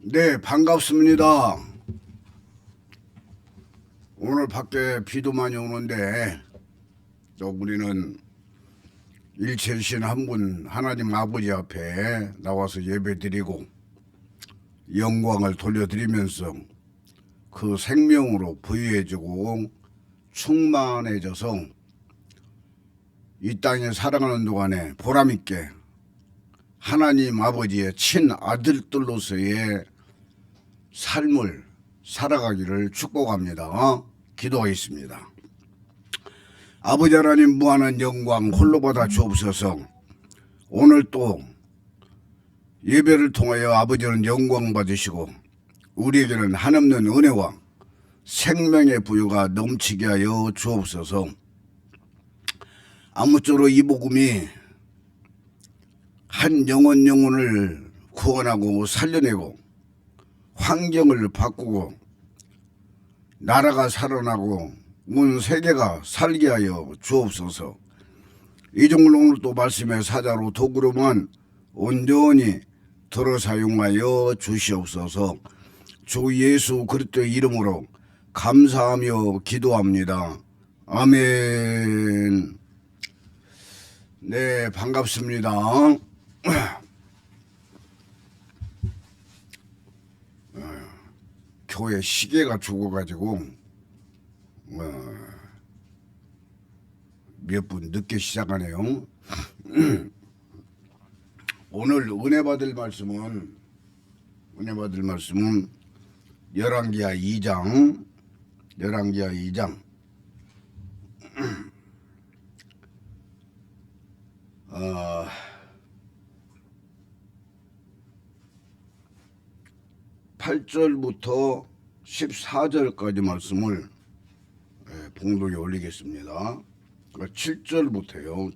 네, 반갑습니다. 오늘 밖에 비도 많이 오는데 또 우리는 일체신 한 분 하나님 아버지 앞에 나와서 예배드리고 영광을 돌려드리면서 그 생명으로 부유해지고 충만해져서 이 땅에 살아가는 동안에 보람있게 하나님 아버지의 친아들들로서의 삶을 살아가기를 축복합니다. 기도하겠습니다. 아버지 하나님, 무한한 영광 홀로 받아 주옵소서. 오늘 또 예배를 통하여 아버지는 영광 받으시고 우리에게는 한없는 은혜와 생명의 부유가 넘치게 하여 주옵소서. 아무쪼록 이 복음이 한 영혼을 구원하고 살려내고 환경을 바꾸고 나라가 살아나고 온 세계가 살게 하여 주옵소서. 이 종을 오늘 또 말씀의 사자로 도구로만 온전히 들어 사용하여 주시옵소서. 주 예수 그리스도의 이름으로 감사하며 기도합니다. 아멘. 네, 반갑습니다. 교회 시계가 죽어가지고 몇 분 늦게 시작하네요. 오늘 은혜 받을 말씀은 열왕기하 2장 8절부터 14절까지 말씀을 봉독에 올리겠습니다. 7절부터요.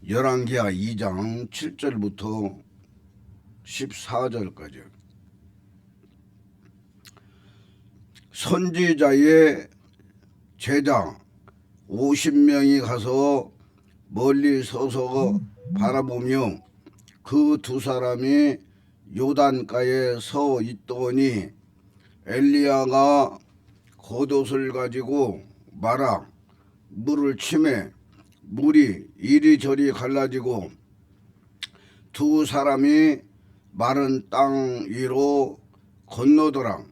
열왕기하 2장 7절부터 14절까지. 선지자의 제자 50명이 가서 멀리 서서 바라보며 그 두 사람이 요단가에 서 있더니 엘리야가 겉옷을 가지고 말아 물을 치매 물이 이리저리 갈라지고 두 사람이 마른 땅 위로 건너더라.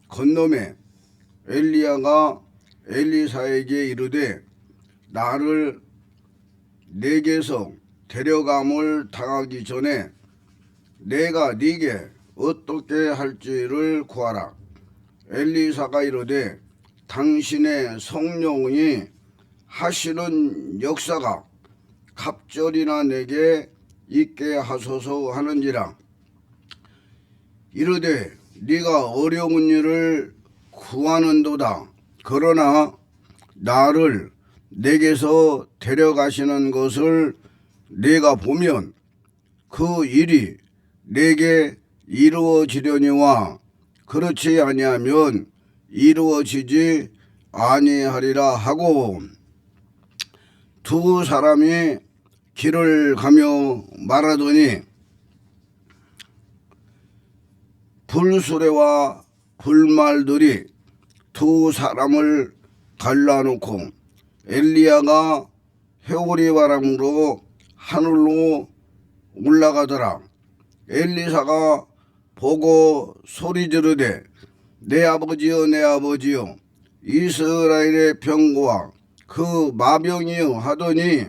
건너매 엘리야가 엘리사에게 이르되 나를 내게서 데려감을 당하기 전에 내가 네게 어떻게 할지를 구하라. 엘리사가 이르되 당신의 성령이 하시는 역사가 갑절이나 내게 있게 하소서 하는지라. 이르되 네가 어려운 일을 구하는도다. 그러나 나를 내게서 데려가시는 것을 내가 보면 그 일이 내게 이루어지려니와 그렇지 아니하면 이루어지지 아니하리라 하고 두 사람이 길을 가며 말하더니 불수레와 불말들이 두 사람을 갈라놓고 엘리야가 회오리 바람으로 하늘로 올라가더라. 엘리사가 보고 소리 지르되 내 아버지여 내 아버지여 이스라엘의 병거와 그 마병이여 하더니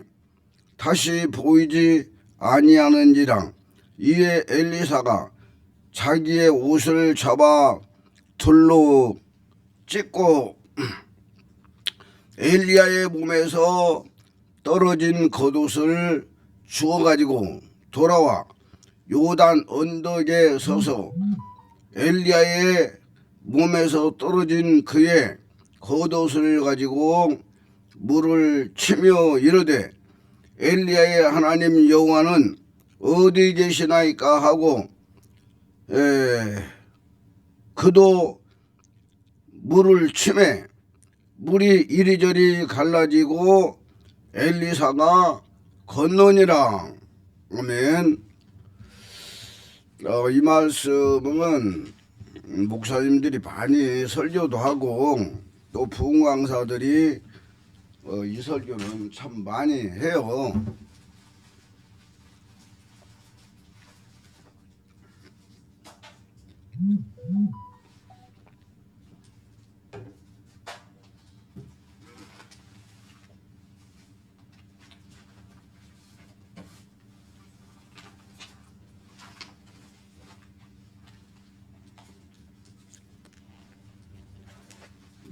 다시 보이지 아니하는지라. 이에 엘리사가 자기의 옷을 잡아 둘로 찢고 엘리야의 몸에서 떨어진 겉옷을 주워가지고 돌아와 요단 언덕에 서서 엘리야의 몸에서 떨어진 그의 겉옷을 가지고 물을 치며 이르되 엘리야의 하나님 여호와는 어디 계시나이까 하고 그도 물을 치매 물이 이리저리 갈라지고 엘리사가 건너니라. 아멘. 이 말씀은 목사님들이 많이 설교도 하고 또 부흥 강사들이 이 설교는 참 많이 해요.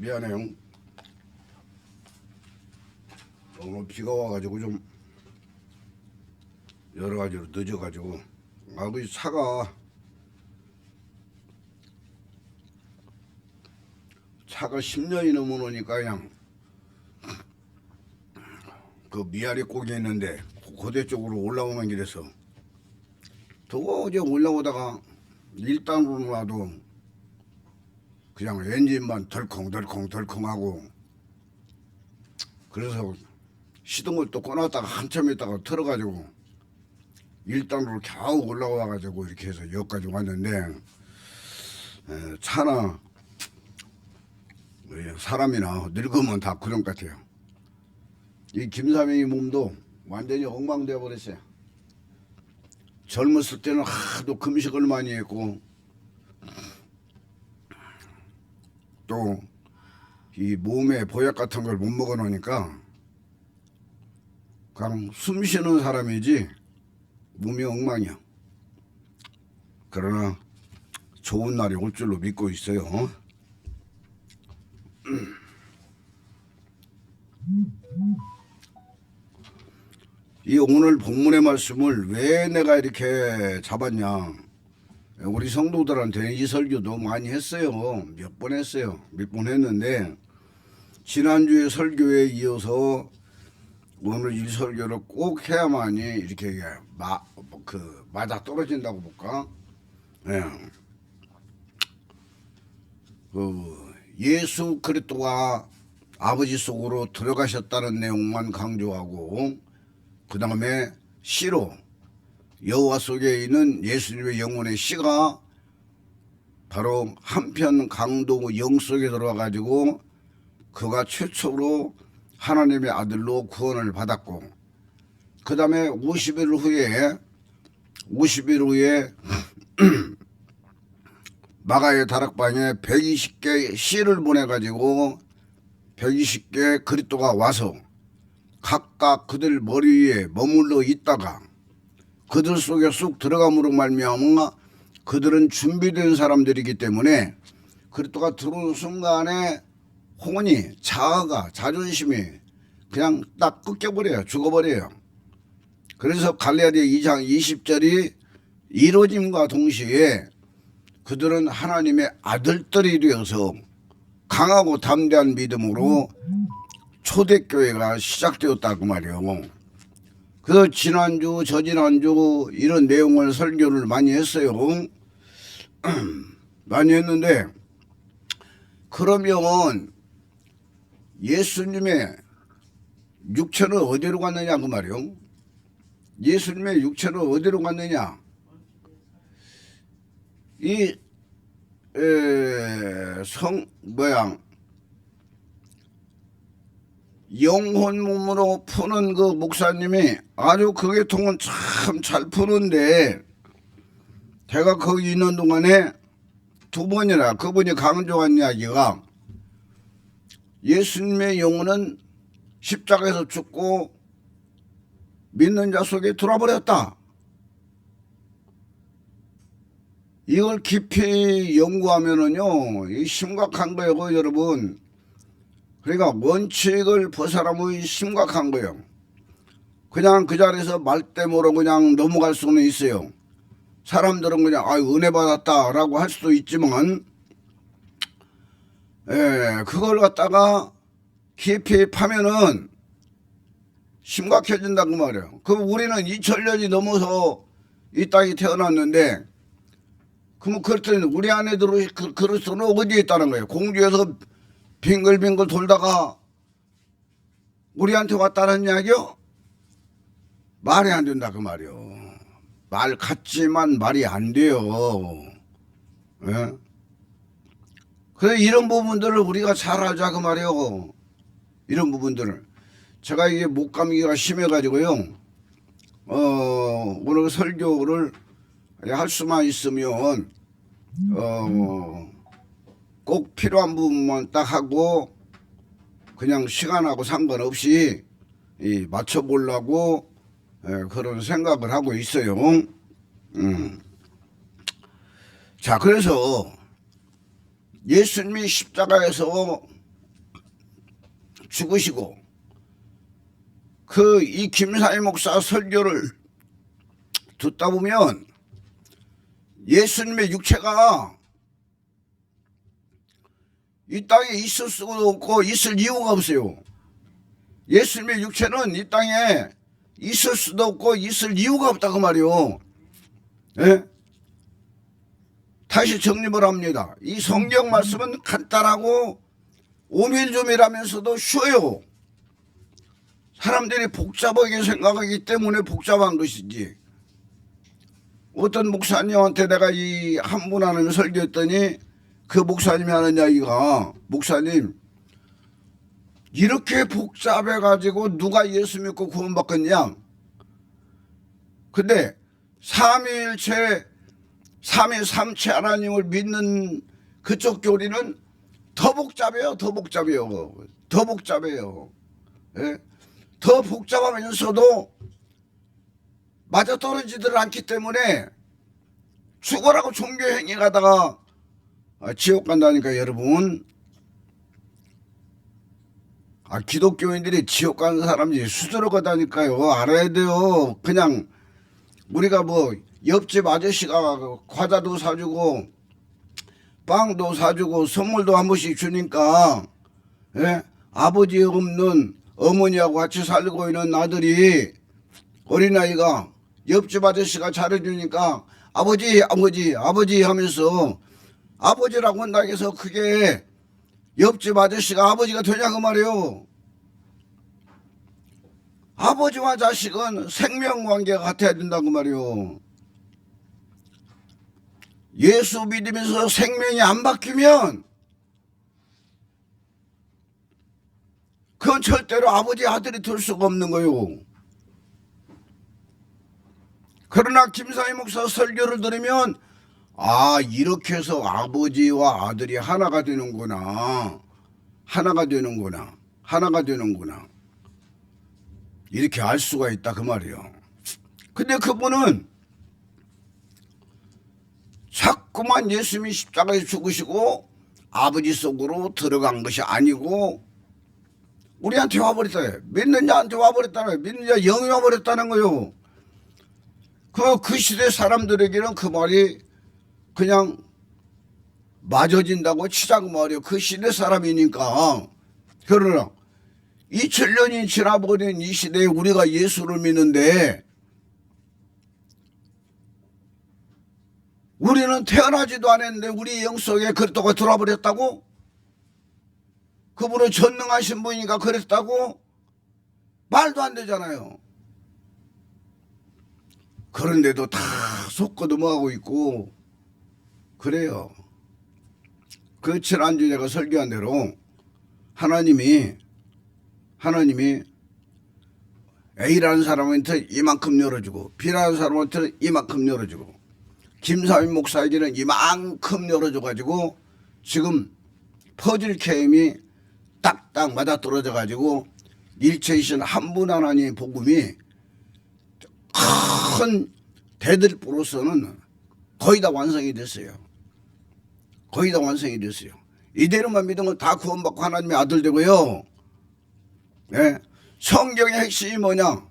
미안해요. 오늘 비가 와가지고 좀 여러 가지로 늦어가지고 그 차가 10년이 넘어오니까 그냥 그 미아리 꼭이 있는데 고대 쪽으로 올라오는 길에서 도저히 올라오다가 1단으로 놔도 그냥 엔진만 덜컹덜컹 하고 그래서 시동을 또 꺼놨다가 한참 있다가 틀어가지고 1단으로 겨우 올라와가지고 이렇게 해서 여기까지 왔는데 차나 사람이나 늙으면 다 그런 것 같아요. 이 김사명이 몸도 완전히 엉망되어 버렸어요. 젊었을 때는 하도 금식을 많이 했고 또 이 몸에 보약 같은 걸 못 먹어 놓으니까 그냥 숨 쉬는 사람이지 몸이 엉망이야. 그러나 좋은 날이 올 줄로 믿고 있어요. 이 오늘 본문의 말씀을 왜 내가 이렇게 잡았냐. 우리 성도들한테 이 설교도 많이 했어요. 몇 번 했어요. 몇 번 했는데 지난주에 설교에 이어서 오늘 이 설교를 꼭 해야만이 이렇게 맞아 떨어진다고 볼까? 예. 예수 그리스도가 아버지 속으로 들어가셨다는 내용만 강조하고 그 다음에 씨로 여호와 속에 있는 예수님의 영혼의 씨가 바로 한편 강도 영 속에 들어와가지고 그가 최초로 하나님의 아들로 구원을 받았고 그 다음에 50일 후에 마가의 다락방에 120개 씨를 보내가지고 120개 그리스도가 와서 각각 그들 머리 위에 머물러 있다가 그들 속에 쑥 들어감으로 말미암아 그들은 준비된 사람들이기 때문에 그리스도가 들어오는 순간에 혼이 자아가 자존심이 그냥 딱 꺾여버려요. 죽어버려요. 그래서 갈라디아 2장 20절이 이루어짐과 동시에 그들은 하나님의 아들들이 되어서 강하고 담대한 믿음으로 초대교회가 시작되었다고 말이에요. 그래서 지난주 저지난주 이런 내용을 설교를 많이 했어요. 많이 했는데 그러면 예수님의 육체는 어디로 갔느냐 그 말이요. 예수님의 육체는 어디로 갔느냐. 이 영혼 몸으로 푸는 그 목사님이 아주 그 계통은 참 잘 푸는데 제가 거기 있는 동안에 두 번이나 그분이 강조한 이야기가 예수님의 영혼은 십자가에서 죽고 믿는 자 속에 들어버렸다. 이걸 깊이 연구하면은요, 이 심각한 거예요, 여러분. 그러니까 원칙을 벗어나면 심각한 거예요. 그냥 그 자리에서 말대모로 그냥 넘어갈 수는 있어요. 사람들은 그냥 은혜 받았다라고 할 수도 있지만, 그걸 갖다가 깊이 파면은 심각해진다고 말이에요. 그럼 우리는 2000년이 넘어서 이 땅에 태어났는데, 그럼 그렇더니 우리 안에 그리스도는 어디에 있다는 거예요? 공주에서 빙글빙글 돌다가 우리한테 왔다는 이야기요? 말이 안 된다 그 말이요. 말 같지만 말이 안 돼요. 예? 그래 이런 부분들을 우리가 잘 알자 그 말이요. 이런 부분들을 제가 이게 목 감기가 심해가지고요. 오늘 설교를 할 수만 있으면 꼭 필요한 부분만 딱 하고 그냥 시간하고 상관없이 맞춰보려고 그런 생각을 하고 있어요. 자, 그래서 예수님이 십자가에서 죽으시고 이 김사희 목사 설교를 듣다 보면 예수님의 육체가 이 땅에 있을 수도 없고 있을 이유가 없어요. 예수님의 육체는 이 땅에 있을 수도 없고 있을 이유가 없다 그 말이요. 예? 다시 정립을 합니다. 이 성경 말씀은 간단하고 오밀조밀하면서도 쉬워요. 사람들이 복잡하게 생각하기 때문에 복잡한 것이지. 어떤 목사님한테 내가 이 한 분 하는 설교했더니 그 목사님이 하는 이야기가 목사님 이렇게 복잡해가지고 누가 예수 믿고 구원받겠냐. 근데 삼위일체 삼위삼체 하나님을 믿는 그쪽 교리는 더 복잡해요. 더 복잡해요. 더 복잡해요. 예? 더 복잡하면서도 맞아떨어지들 않기 때문에 죽어라고 종교행위 가다가 지옥 간다니까 여러분. 기독교인들이 지옥 가는 사람들이 수두룩 하다니까요. 알아야 돼요. 그냥 우리가 뭐 옆집 아저씨가 과자도 사주고 빵도 사주고 선물도 한 번씩 주니까 예? 아버지 없는 어머니하고 같이 살고 있는 아들이 어린아이가 옆집 아저씨가 잘해주니까 아버지 아버지 아버지 하면서 아버지라고 한다고 해서 그게 옆집 아저씨가 아버지가 되냐 그 말이에요. 아버지와 자식은 생명관계가 같아야 된다고 말이에요. 예수 믿으면서 생명이 안 바뀌면 그건 절대로 아버지 아들이 될 수가 없는 거예요. 그러나 김사희 목사 설교를 들으면 이렇게 해서 아버지와 아들이 하나가 되는구나. 하나가 되는구나. 하나가 되는구나. 이렇게 알 수가 있다 그 말이에요. 근데 그분은 자꾸만 예수님이 십자가에 죽으시고 아버지 속으로 들어간 것이 아니고 우리한테 와버렸다. 믿는 자한테 와버렸다는 거예요. 믿는 자 영이 와버렸다는 거예요. 그 시대 사람들에게는 그 말이 그냥 맞아진다고 치자고 말이에요. 그 시대 사람이니까. 그러나 2000년이 지나버린 이 시대에 우리가 예수를 믿는데 우리는 태어나지도 않았는데 우리 영속에 그리스도가 들어와버렸다고? 그분은 전능하신 분이니까 그랬다고? 말도 안 되잖아요. 그런데도 다 속고 넘어가고 있고 그래요. 그 지난주 제가 설교한 대로 하나님이 A라는 사람한테 이만큼 열어주고 B라는 사람한테 이만큼 열어주고 김사희 목사에게는 이만큼 열어줘가지고 지금 퍼즐 게임이 딱딱 맞아떨어져가지고 일체이신 한 분 하나님의 복음이 큰 대들보로서는 거의 다 완성이 됐어요. 거의 다 완성이 됐어요. 이대로만 믿으면 다 구원받고 하나님의 아들 되고요. 네. 성경의 핵심이 뭐냐?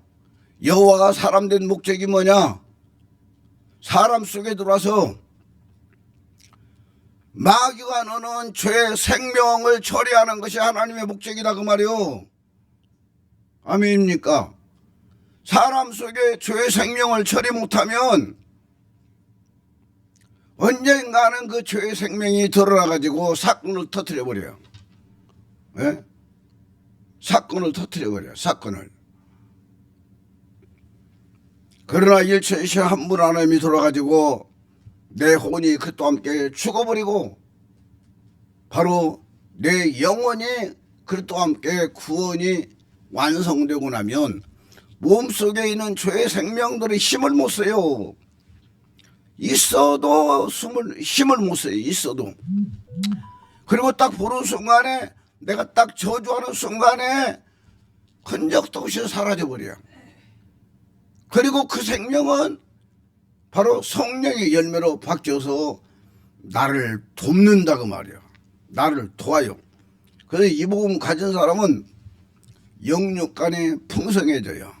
여호와가 사람 된 목적이 뭐냐? 사람 속에 들어와서 마귀가 너는 죄의 생명을 처리하는 것이 하나님의 목적이다 그 말이요. 아멘입니까? 사람 속에 죄의 생명을 처리 못하면 언젠가는 그 죄의 생명이 드러나가지고 사건을 터뜨려버려요. 네? 사건을 터뜨려버려요. 사건을. 그러나 일체이신 한 분 하나님이 돌아가지고 내 혼이 그와 함께 죽어버리고 바로 내 영혼이 그리스도와 함께 구원이 완성되고 나면 몸속에 있는 죄의 생명들이 힘을 못 써요. 있어도 힘을 못 써요. 있어도. 그리고 딱 보는 순간에 내가 딱 저주하는 순간에 흔적도 없이 사라져버려요. 그리고 그 생명은 바로 성령의 열매로 바뀌어서 나를 돕는다 그 말이야. 나를 도와요. 그래서 이 복음 가진 사람은 영육간이 풍성해져요.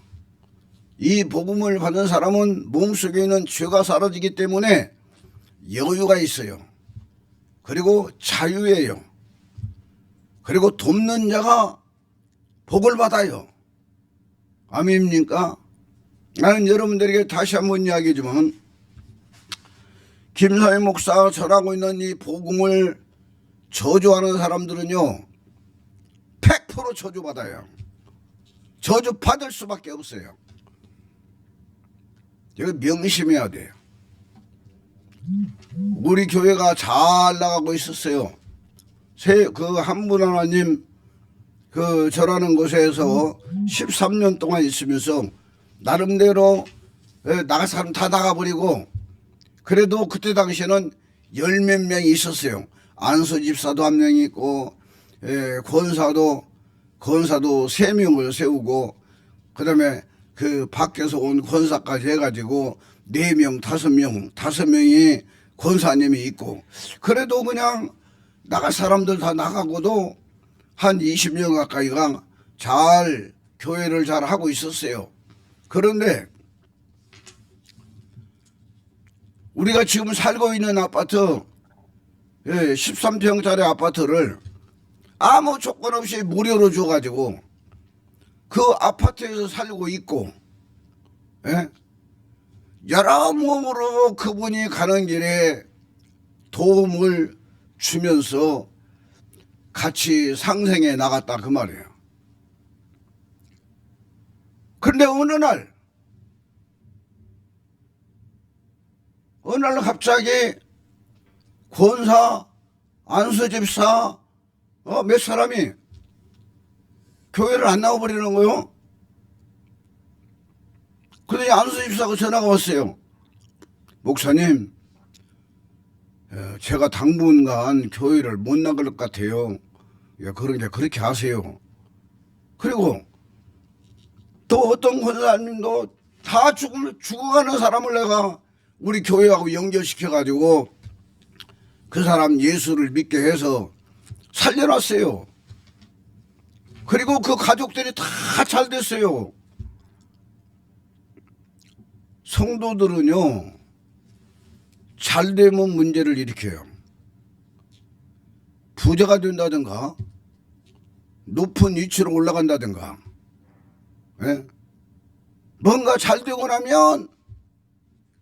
이 복음을 받은 사람은 몸속에 있는 죄가 사라지기 때문에 여유가 있어요. 그리고 자유예요. 그리고 돕는 자가 복을 받아요. 아멘입니까? 나는 여러분들에게 다시 한번 이야기하지만 김사회 목사가 전하고 있는 이 복음을 저주하는 사람들은요 100% 저주받아요. 저주받을 수밖에 없어요. 이거 명심해야 돼요. 우리 교회가 잘 나가고 있었어요. 그 한 분 하나님 그 절하는 곳에서 13년 동안 있으면서 나름대로 나갈 사람 다 나가버리고 그래도 그때 당시에는 열 몇 명이 있었어요. 안수 집사도 한 명 있고 권사도 3명을 세우고 그다음에 그 밖에서 온 권사까지 해가지고 4명, 5명이 권사님이 있고 그래도 그냥 나갈 사람들 다 나가고도 한 20명 가까이가 잘 교회를 잘 하고 있었어요. 그런데 우리가 지금 살고 있는 아파트 13평짜리 아파트를 아무 조건 없이 무료로 줘가지고 그 아파트에서 살고 있고 여러 몸으로 그분이 가는 길에 도움을 주면서 같이 상생해 나갔다 그 말이에요. 그런데 어느 날 갑자기 권사, 안수집사 몇 사람이 교회를 안 나와버리는 거요. 그러더니 안수집사가 전화가 왔어요. 목사님, 제가 당분간 교회를 못 나갈 것 같아요. 그러니까 그렇게 하세요. 그리고 또 어떤 권사님도 다 죽어가는 사람을 내가 우리 교회하고 연결시켜가지고 그 사람 예수를 믿게 해서 살려놨어요. 그리고 그 가족들이 다 잘 됐어요. 성도들은요 잘 되면 문제를 일으켜요. 부자가 된다든가 높은 위치로 올라간다든가 뭔가 잘 되고 나면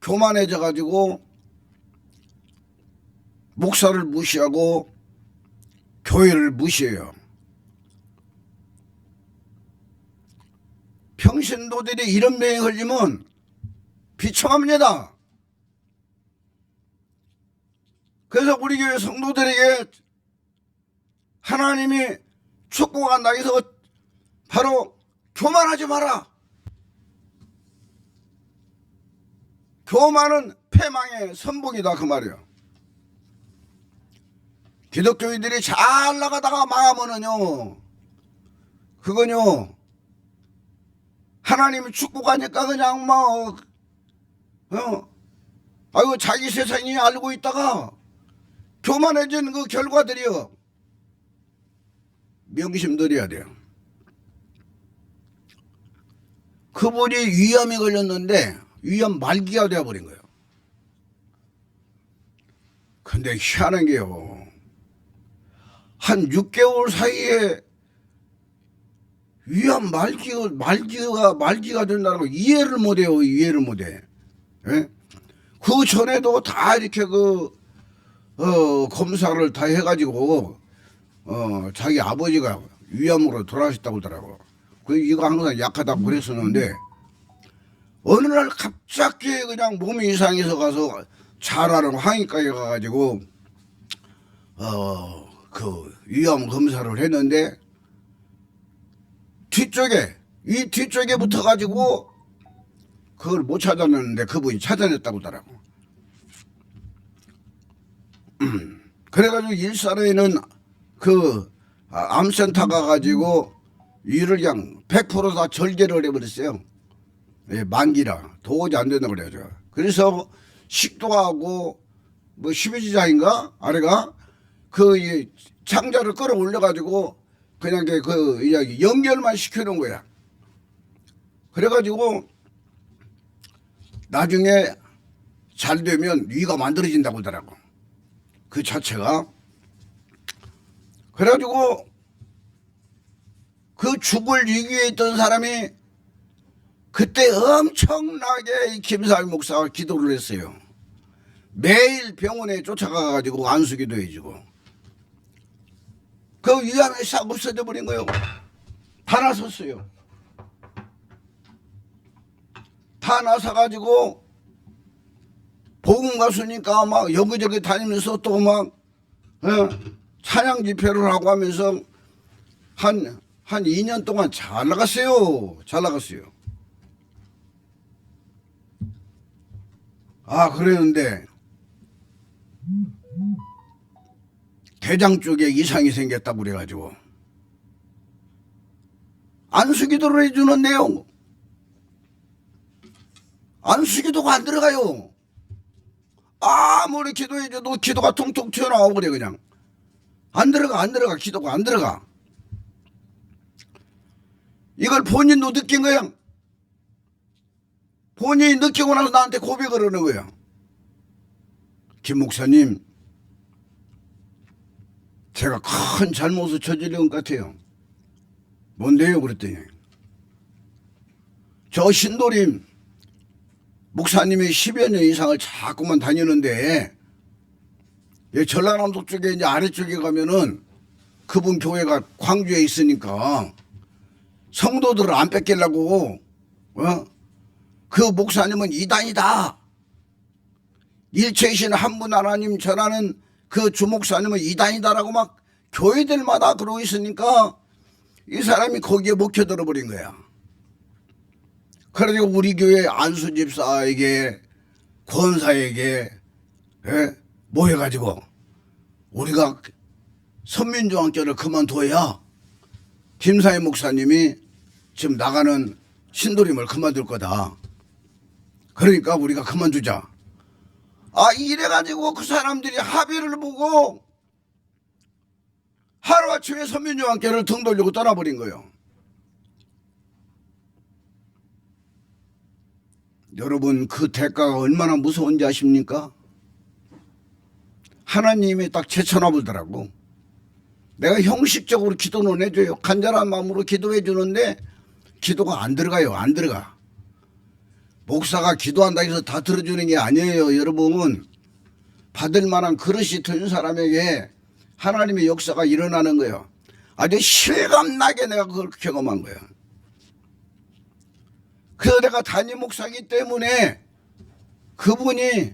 교만해져 가지고 목사를 무시하고 교회를 무시해요. 평신도들이 이런 병에 걸리면 비참합니다. 그래서 우리 교회 성도들에게 하나님이 축복한다 해서 바로 교만하지 마라. 교만은 패망의 선복이다 그 말이야. 기독교인들이 잘 나가다가 망하면은요 그건요 하나님이 축복하니까 그냥 아이고 자기 세상이 알고 있다가 교만해진 그 결과들이요 명심들여야 돼요. 그분이 위암이 걸렸는데 위암 말기가 되어버린 거예요. 근데 희한한 게요 한 6개월 사이에 위암 말기가 된다는 걸 이해를 못해요. 이해를 못해. 그 전에도 다 이렇게 검사를 다 해가지고 자기 아버지가 위암으로 돌아가셨다고 하더라고. 이거 항상 약하다고 그랬었는데 어느 날 갑자기 그냥 몸이 이상해서 가서 잘하는 황의과에 가가지고 그 위암 검사를 했는데 이 뒤쪽에 붙어가지고 그걸 못 찾아냈는데 그분이 찾아냈다고 하더라고. 그래가지고 일산에는 그 암센터 가가지고 이를 그냥 100%다 절개를 해버렸어요. 예, 만기라 도저히 안 된다고 그래야죠. 그래서 식도하고 뭐 십이지장인가 아래가 그 창자를 끌어올려가지고 그냥 그 연결만 시켜놓은 거야. 그래가지고 나중에 잘 되면 위가 만들어진다고 하더라고. 그 자체가. 그래가지고 그 죽을 위기에 있던 사람이 그때 엄청나게 이 김사위 목사가 기도를 했어요. 매일 병원에 쫓아가가지고 안수기도 해주고. 그 위암이 싹 없어져 버린 거예요. 다 나섰어요. 다 나서가지고 복음 가수니까 막 여기저기 다니면서 또 막 찬양 집회를 하고 하면서 한 2년 동안 잘 나갔어요. 잘 나갔어요. 아, 그랬는데 대장 쪽에 이상이 생겼다고 그래가지고 안수기도를 해주는데요. 안수기도가 안 들어가요. 아무리 기도해줘도 기도가 퉁퉁 튀어나오고 그래. 그냥 안 들어가 기도가 안 들어가. 이걸 본인도 느낀 거야. 본인이 느끼고 나서 나한테 고백을 하는 거야. 김 목사님, 제가 큰 잘못을 저지른 것 같아요. 뭔데요? 그랬더니 저 신도림 목사님이 10여 년 이상을 자꾸만 다니는데 전라남도 쪽에 이제 아래쪽에 가면은 그분 교회가 광주에 있으니까 성도들을 안 뺏기려고 그 목사님은 이단이다. 일체이신 한 분 하나님 전하는 그 주목사님은 이단이다라고 막 교회들마다 그러고 있으니까 이 사람이 거기에 먹혀들어 버린 거야. 그래서 우리 교회 안수 집사에게 권사에게 모여가지고 우리가 선민중앙교를 그만둬야 김사희 목사님이 지금 나가는 신도림을 그만둘 거다. 그러니까 우리가 그만두자. 아, 이래가지고 그 사람들이 합의를 보고 하루아침에 선민중앙교를 등 돌리고 떠나버린 거예요. 여러분, 그 대가가 얼마나 무서운지 아십니까? 하나님이 딱 제쳐놔 보더라고. 내가 형식적으로 기도는 해줘요. 간절한 마음으로 기도해 주는데 기도가 안 들어가요. 안 들어가. 목사가 기도한다 해서 다 들어주는 게 아니에요. 여러분, 받을 만한 그릇이 된 사람에게 하나님의 역사가 일어나는 거예요. 아주 실감나게 내가 그걸 경험한 거예요. 그래서 내가 담임 목사이기 때문에 그분이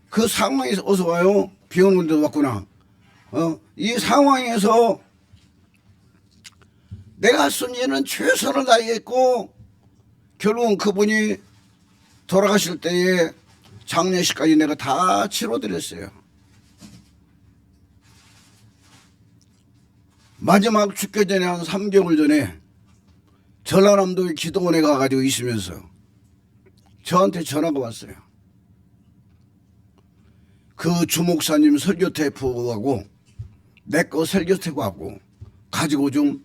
그 상황에서 어서 와요. 비 오는 데도 왔구나. 이 상황에서 내가 쓴 일은 최선을 다했고 결국은 그분이 돌아가실 때에 장례식까지 내가 다 치러드렸어요. 마지막 죽기 전에 한 3개월 전에 전라남도 기도원에 가가지고 있으면서 저한테 전화가 왔어요. 그 주목사님 설교 테이프하고 내 거 설교 테이프하고 가지고 좀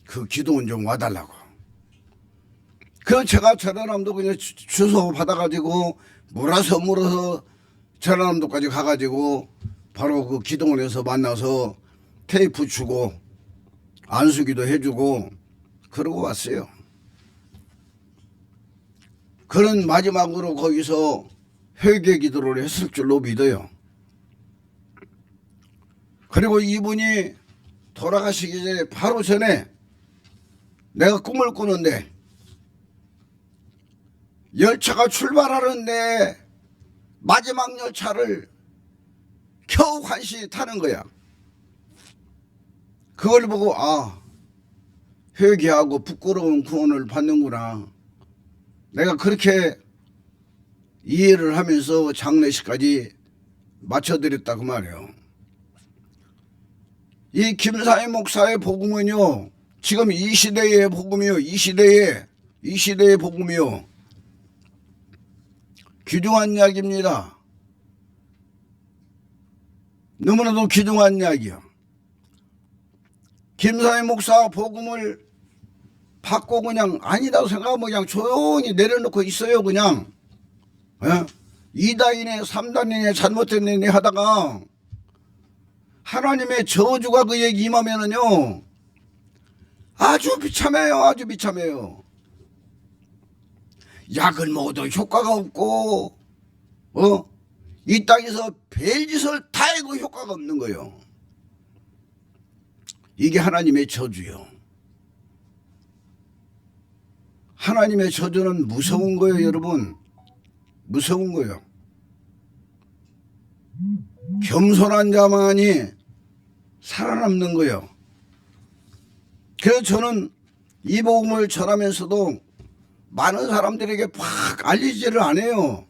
그 기도원 좀 와달라고. 그래서 제가 전라남도 그냥 주소 받아가지고 물어서 전라남도까지 가가지고 바로 그 기도원에서 만나서 테이프 주고 안수기도 해주고 그러고 왔어요. 그런 마지막으로 거기서 회개 기도를 했을 줄로 믿어요. 그리고 이분이 돌아가시기 전에 바로 전에 내가 꿈을 꾸는데 열차가 출발하는데 마지막 열차를 겨우 간신히 타는 거야. 그걸 보고 회개하고 부끄러운 구원을 받는구나. 내가 그렇게 이해를 하면서 장례식까지 마쳐드렸다 그 말이에요. 이 김사희 목사의 복음은요, 지금 이 시대의 복음이요, 이 시대의 복음이요, 귀중한 이야기입니다. 너무나도 귀중한 이야기야. 김사희 목사 복음을 받고 그냥 아니라고 생각하면 그냥 조용히 내려놓고 있어요. 그냥 2단이네 3단이네 잘못된 일이 하다가 하나님의 저주가 그에게 임하면은요 아주 비참해요. 아주 비참해요. 약을 먹어도 효과가 없고 이 땅에서 별짓을 다 해도 효과가 없는 거예요. 이게 하나님의 저주요. 하나님의 저주는 무서운 거예요, 여러분. 무서운 거예요. 겸손한 자만이 살아남는 거예요. 그래서 저는 이 복음을 전하면서도 많은 사람들에게 팍 알리지를 않아요.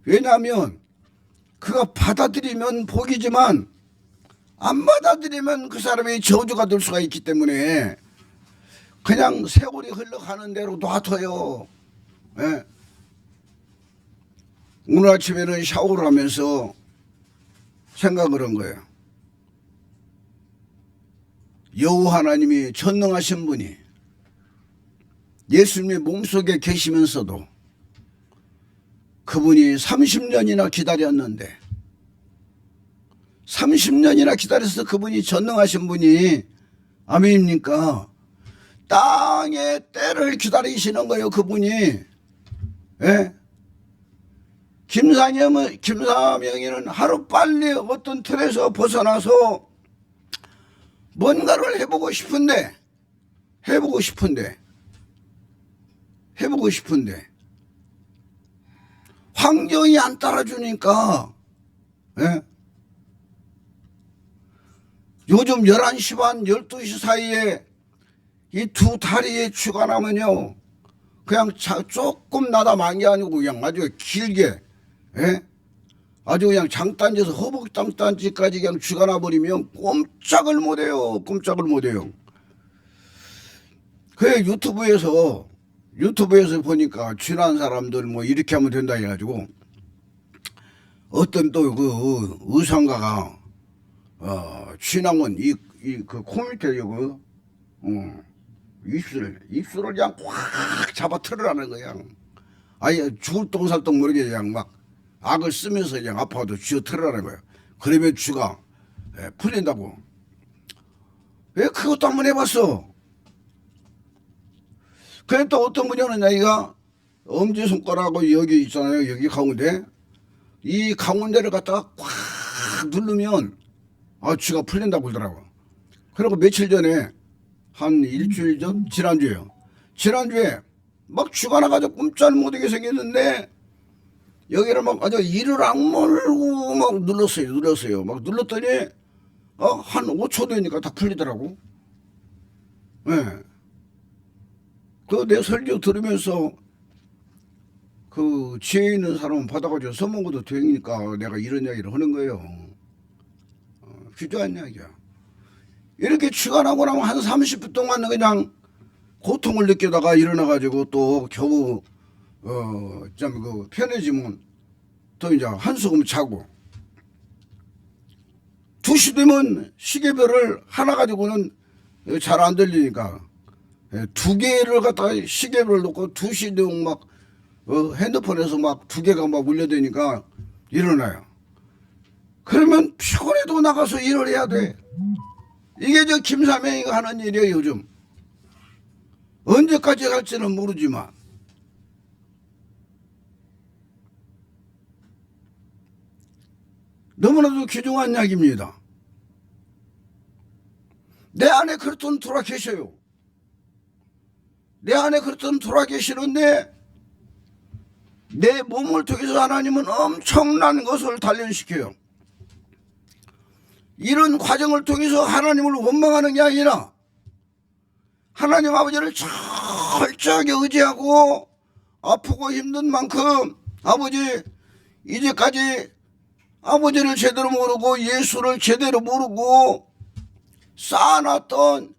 왜냐하면 그가 받아들이면 복이지만 안 받아들이면 그 사람이 저주가 될 수가 있기 때문에 그냥 세월이 흘러가는 대로 놔둬요. 예. 오늘 아침에는 샤워를 하면서 생각을 한 거예요. 여호와 하나님이 전능하신 분이 예수님의 몸속에 계시면서도 그분이 30년이나 기다렸는데 30년이나 기다려서 그분이 전능하신 분이 아멘입니까? 땅의 때를 기다리시는 거예요. 그분이. 예? 김사명이는 하루빨리 어떤 틀에서 벗어나서 뭔가를 해보고 싶은데 환경이 안 따라주니까 요즘 11시 반 12시 사이에 이 두 다리에 쥐가 나면요 그냥 조금 나다 만 게 아니고 그냥 아주 길게 아주 그냥 장단지에서 허벅장단지까지 그냥 쥐가 나버리면 꼼짝을 못해요. 그래 유튜브에서 보니까 쥐난 사람들 뭐 이렇게 하면 된다 해가지고 어떤 또 그 의상가가 쥐나면 그 코 밑에 입술을 그냥 꽉 잡아 틀으라는 거야. 아예 죽을 똥살똥 모르게 그냥 막 악을 쓰면서 그냥 아파도 쥐어 틀으라는 거야. 그러면 쥐가 풀린다고. 왜 그것도 한번 해봤어. 그래 또 어떤 분이 하는 얘기가 엄지손가락하고 여기 있잖아요. 여기 가운데. 이 가운데를 갖다가 꽉 누르면 쥐가 풀린다고 그러더라고. 그리고 며칠 전에 한 일주일 전 지난주에 막 쥐가 나가지고 꼼짝 못하게 생겼는데 여기를 막 아주 이를 악물고 막 눌렀어요. 막 눌렀더니 한 5초 되니까 다 풀리더라고. 네. 그 내 설교 들으면서 그 지혜 있는 사람은 받아가지고 써먹어도 되니까 내가 이런 이야기를 하는 거예요. 귀중한 이야기야. 이렇게 쥐가 나고 나면 한 30분 동안 그냥 고통을 느끼다가 일어나가지고 또 겨우 좀 편해지면 또 이제 한숨 자고 2시 되면 시계별을 하나 가지고는 잘 안 들리니까 2개를 갖다가 시계별을 놓고 2시 되면 막 핸드폰에서 막 2개가 막 울려대니까 일어나요. 그러면 피곤해도 나가서 일을 해야 돼. 이게 저 김사명이가 하는 일이에요. 요즘 언제까지 갈지는 모르지만 너무나도 귀중한 이야기입니다. 내 안에 그렇던 돌아 계셔요. 내 안에 그렇던 돌아 계시는데 내 몸을 통해서 하나님은 엄청난 것을 단련시켜요. 이런 과정을 통해서 하나님을 원망하는 게 아니라 하나님 아버지를 철저하게 의지하고 아프고 힘든 만큼 아버지 이제까지 아버지를 제대로 모르고 예수를 제대로 모르고 쌓아놨던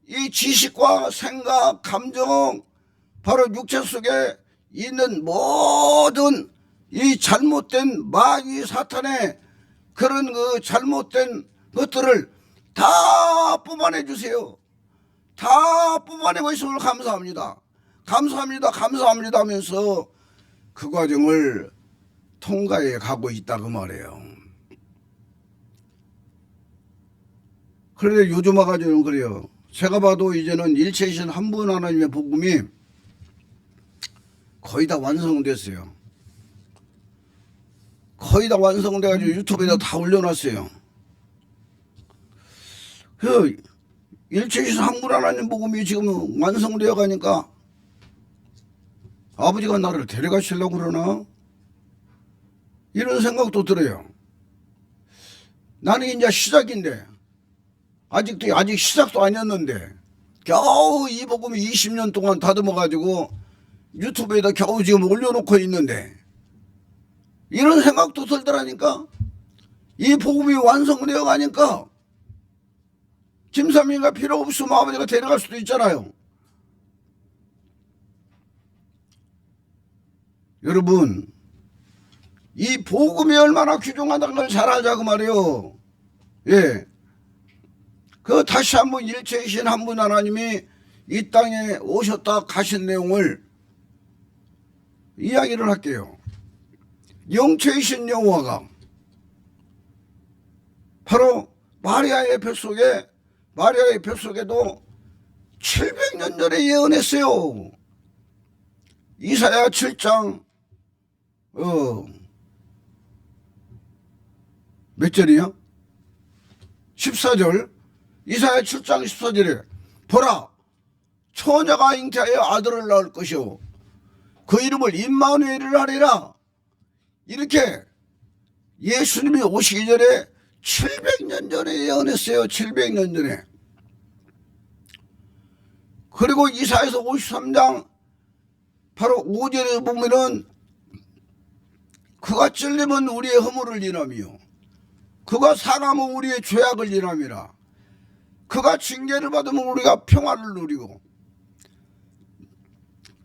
이 지식과 생각, 감정, 바로 육체 속에 있는 모든 이 잘못된 마귀 사탄의 그런 그 잘못된 것들을 다 뽑아내 주세요. 다 뽑아내고 있음을 감사합니다. 감사합니다. 감사합니다 하면서 그 과정을 통과해 가고 있다고 말해요. 그런데 요즘 와가지고는 그래요. 제가 봐도 이제는 일체이신 한 분 하나님의 복음이 거의 다 완성됐어요. 거의 다 완성돼가지고 유튜브에다 다 올려놨어요. 그 일체이신 한 분 하나님 복음이 지금 완성되어 가니까 아버지가 나를 데려가시려고 그러나? 이런 생각도 들어요. 나는 이제 시작인데 아직 시작도 아니었는데 겨우 이 복음이 20년 동안 다듬어가지고 유튜브에다 겨우 지금 올려놓고 있는데 이런 생각도 들더라니까. 이 복음이 완성되어 가니까 김삼인가 필요 없으면 아버지가 데려갈 수도 있잖아요. 여러분, 이 복음이 얼마나 귀중하다는 걸 잘 알자고 말이에요. 예. 그 다시 한번 일체이신 한 분 하나님이 이 땅에 오셨다 가신 내용을 이야기를 할게요. 영체이신 여호와가 바로 마리아의 뱃속에도 700년 전에 예언했어요. 이사야 7장 몇 절이요? 14절. 이사야 7장 14절에 보라 처녀가 잉태하여 아들을 낳을 것이요 그 이름을 임마누엘이라 하리라. 이렇게 예수님이 오시기 전에 700년 전에 예언했어요. 700년 전에. 그리고 이사야서 53장 바로 5절에 보면은 그가 찔리면 우리의 허물을 인하며 그가 상하면 우리의 죄악을 인함이라. 그가 징계를 받으면 우리가 평화를 누리고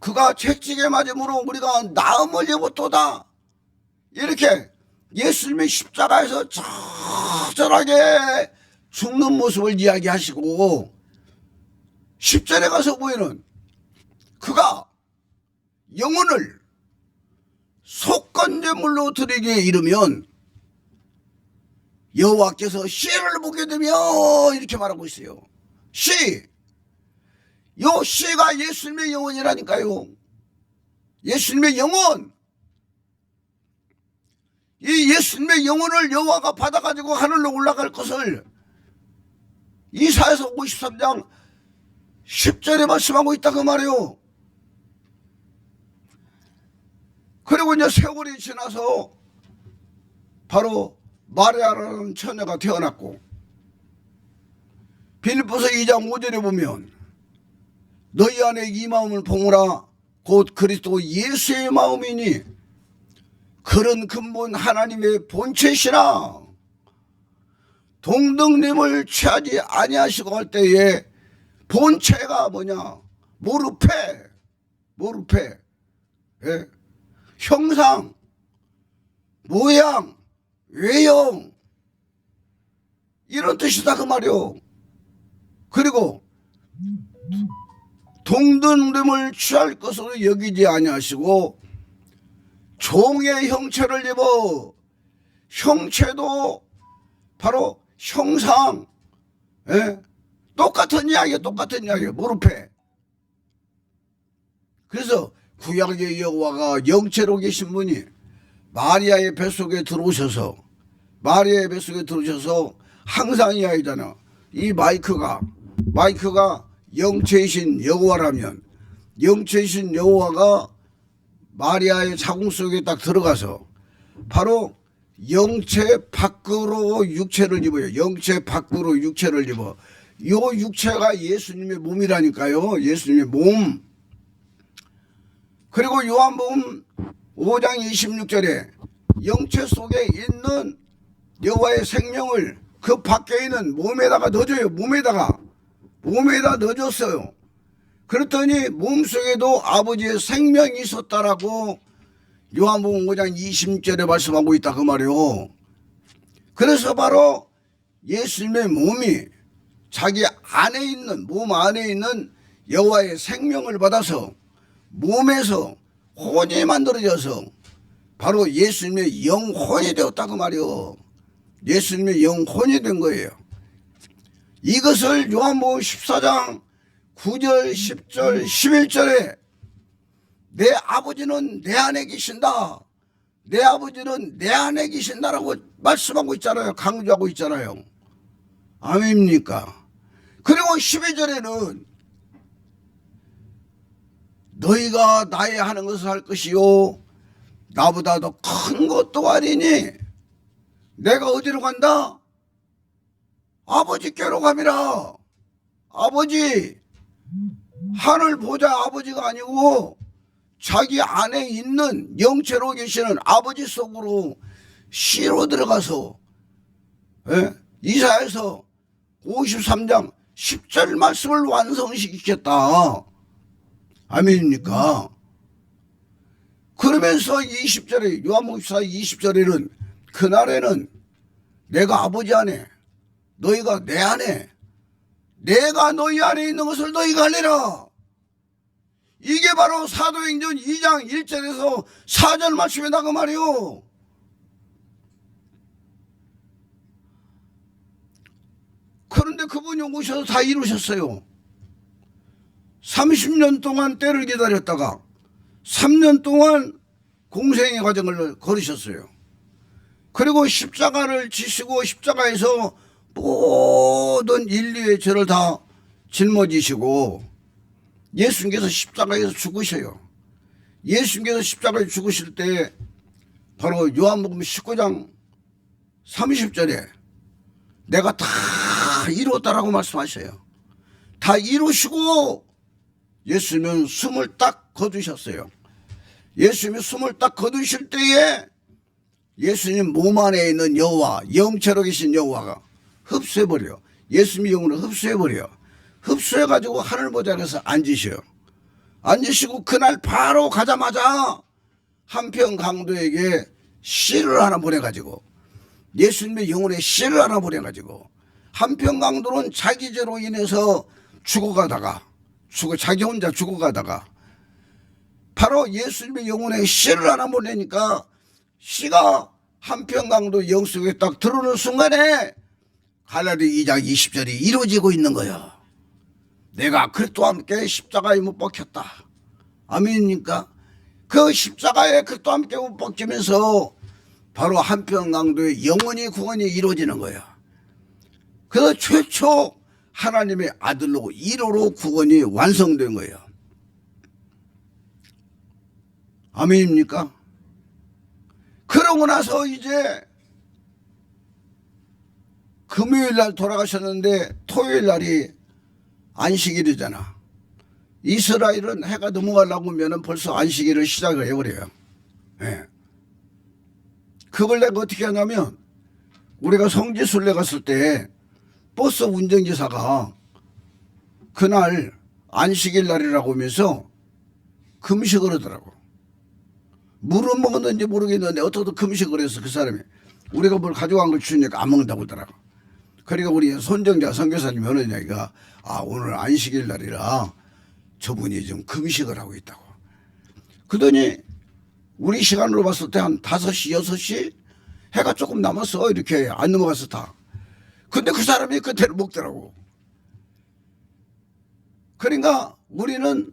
그가 채찍에 맞음으로 우리가 나음을 입었도다. 이렇게 예수님이 십자가에서 처절하게 죽는 모습을 이야기하시고 10절에 가서 보이는 그가 영혼을 속건제물로 드리기에 이르면 여호와께서 씨를 보게 되며 이렇게 말하고 있어요. 씨. 요 씨가 예수님의 영혼이라니까요. 예수님의 영혼. 이 예수님의 영혼을 여호와가 받아가지고 하늘로 올라갈 것을 이사야서 53장 10절에 말씀하고 있다고 말해요. 그리고 이제 세월이 지나서 바로 마리아라는 처녀가 태어났고 빌립보서 2장 5절에 보면 너희 안에 이 마음을 봉우라 곧 그리스도 예수의 마음이니 그런 근본 하나님의 본체시라. 동등님을 취하지 아니하시고 할 때에 본체가 뭐냐? 모르페. 예? 형상, 모양, 외형 이런 뜻이다 그 말이요. 그리고 동등됨을 취할 것으로 여기지 아니하시고 종의 형체를 입어 형체도 바로 형상. 예? 똑같은 이야기예요. 모르페. 그래서 구약의 여호와가 영체로 계신 분이 마리아의 뱃속에 들어오셔서 항상 이야기잖아. 이 마이크가 영체이신 여호와라면 영체이신 여호와가 마리아의 자궁 속에 딱 들어가서 바로 영체 밖으로 육체를 입어요. 영체 밖으로 육체를 입어. 요 육체가 예수님의 몸이라니까요. 예수님의 몸. 그리고 요한복음 5장 26절에 영체 속에 있는 여호와의 생명을 그 밖에 있는 몸에다가 넣어줘요. 몸에다 넣어줬어요. 그랬더니 몸속에도 아버지의 생명이 있었다라고 요한복음 5장 20절에 말씀하고 있다 그 말이요. 그래서 바로 예수님의 몸이 자기 안에 있는 몸 안에 있는 여호와의 생명을 받아서 몸에서 혼이 만들어져서 바로 예수님의 영혼이 되었다 그 말이요. 예수님의 영혼이 된 거예요. 이것을 요한복음 14장 9절 10절 11절에 내 아버지는 내 안에 계신다. 내 아버지는 내 안에 계신다라고 말씀하고 있잖아요. 강조하고 있잖아요. 아멘입니까? 그리고 12절에는 너희가 나의 하는 것을 할 것이요 나보다 더 큰 것도 아니니 내가 어디로 간다? 아버지께로 가미라. 아버지, 하늘 보좌 아버지가 아니고 자기 안에 있는 영체로 계시는 아버지 속으로 씨로 들어가서 이사야서 53장 10절 말씀을 완성시키겠다. 아멘입니까? 그러면서 20절에 요한복음 14장 20절에는 그날에는 내가 아버지 안에 너희가 내 안에 내가 너희 안에 있는 것을 너희가 알리라. 이게 바로 사도행전 2장 1절에서 4절 말씀이다 그 말이요. 그런데 그분이 오셔서 다 이루셨어요. 30년 동안 때를 기다렸다가 3년 동안 공생의 과정을 걸으셨어요. 그리고 십자가를 지시고 십자가에서 모든 인류의 죄를 다 짊어지시고 예수님께서 십자가에서 죽으셔요. 예수님께서 십자가에 죽으실 때 바로 요한복음 19장 30절에 내가 다 이루었다라고 말씀하셔요. 다 이루시고 예수님은 숨을 딱 거두셨어요. 예수님이 숨을 딱 거두실 때에 예수님 몸 안에 있는 여호와, 영체로 계신 여호와가 흡수해버려. 예수님의 영혼을 흡수해버려. 흡수해가지고 하늘 보좌에서 앉으셔요. 앉으시고 그날 바로 가자마자 한평 강도에게 씨를 하나 보내가지고 예수님의 영혼에 씨를 하나 보내가지고 한평 강도는 자기 죄로 인해서 죽어가다가 자기 혼자 죽어가다가 바로 예수님의 영혼에 씨를 하나 보내니까 씨가 한평 강도 영 속에 딱 들어오는 순간에 갈라디 2장 20절이 이루어지고 있는 거예요. 내가 그리스도와 함께 십자가에 못 박혔다. 아멘입니까? 그 십자가에 그리스도와 함께 못 박히면서 바로 한평 강도의 영원히 구원이 이루어지는 거예요. 그래서 최초 하나님의 아들로 1호로 구원이 완성된 거예요. 아멘입니까? 그러고 나서 이제 금요일 날 돌아가셨는데 토요일 날이 안식일이잖아. 이스라엘은 해가 넘어가려고 하면 벌써 안식일을 시작을 해버려요. 예. 그걸 내가 어떻게 하냐면 우리가 성지순례 갔을 때 버스 운전기사가 그날 안식일 날이라고 하면서 금식을 하더라고. 물은 먹었는지 모르겠는데 어떻게 금식을 해서 그 사람이 우리가 뭘 가져간 걸 주니까 안 먹는다고 하더라고. 그러니까 우리 손정자 선교사님 며느리가 오늘 안식일 날이라 저분이 좀 금식을 하고 있다고. 그러더니 우리 시간으로 봤을 때 한 5시 6시 해가 조금 남았어. 이렇게 안 넘어갔어 다. 근데 그 사람이 그때를 먹더라고. 그러니까 우리는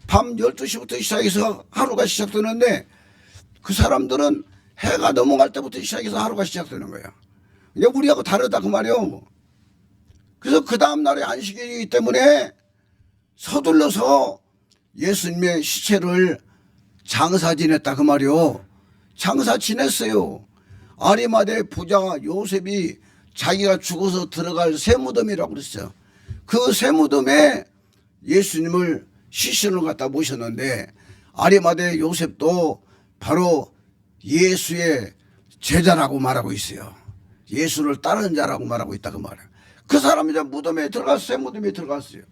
밤 12시부터 시작해서 하루가 시작되는데 그 사람들은 해가 넘어갈 때부터 시작해서 하루가 시작되는 거야. 그러니까 우리하고 다르다 그 말이요. 그래서 그 다음날에 안식일이기 때문에 서둘러서 예수님의 시체를 장사 지냈다 그 말이요. 장사 지냈어요. 아리마대 부자 요셉이 자기가 죽어서 들어갈 새무덤이라고 그랬어요. 그 새무덤에 예수님을 시신을 갖다 모셨는데 아리마대 요셉도 바로 예수의 제자라고 말하고 있어요. 예수를 따르는 자라고 말하고 있다 그 말이에요. 그 사람이 이제 무덤에 들어갔어요. 새무덤에 들어갔어요.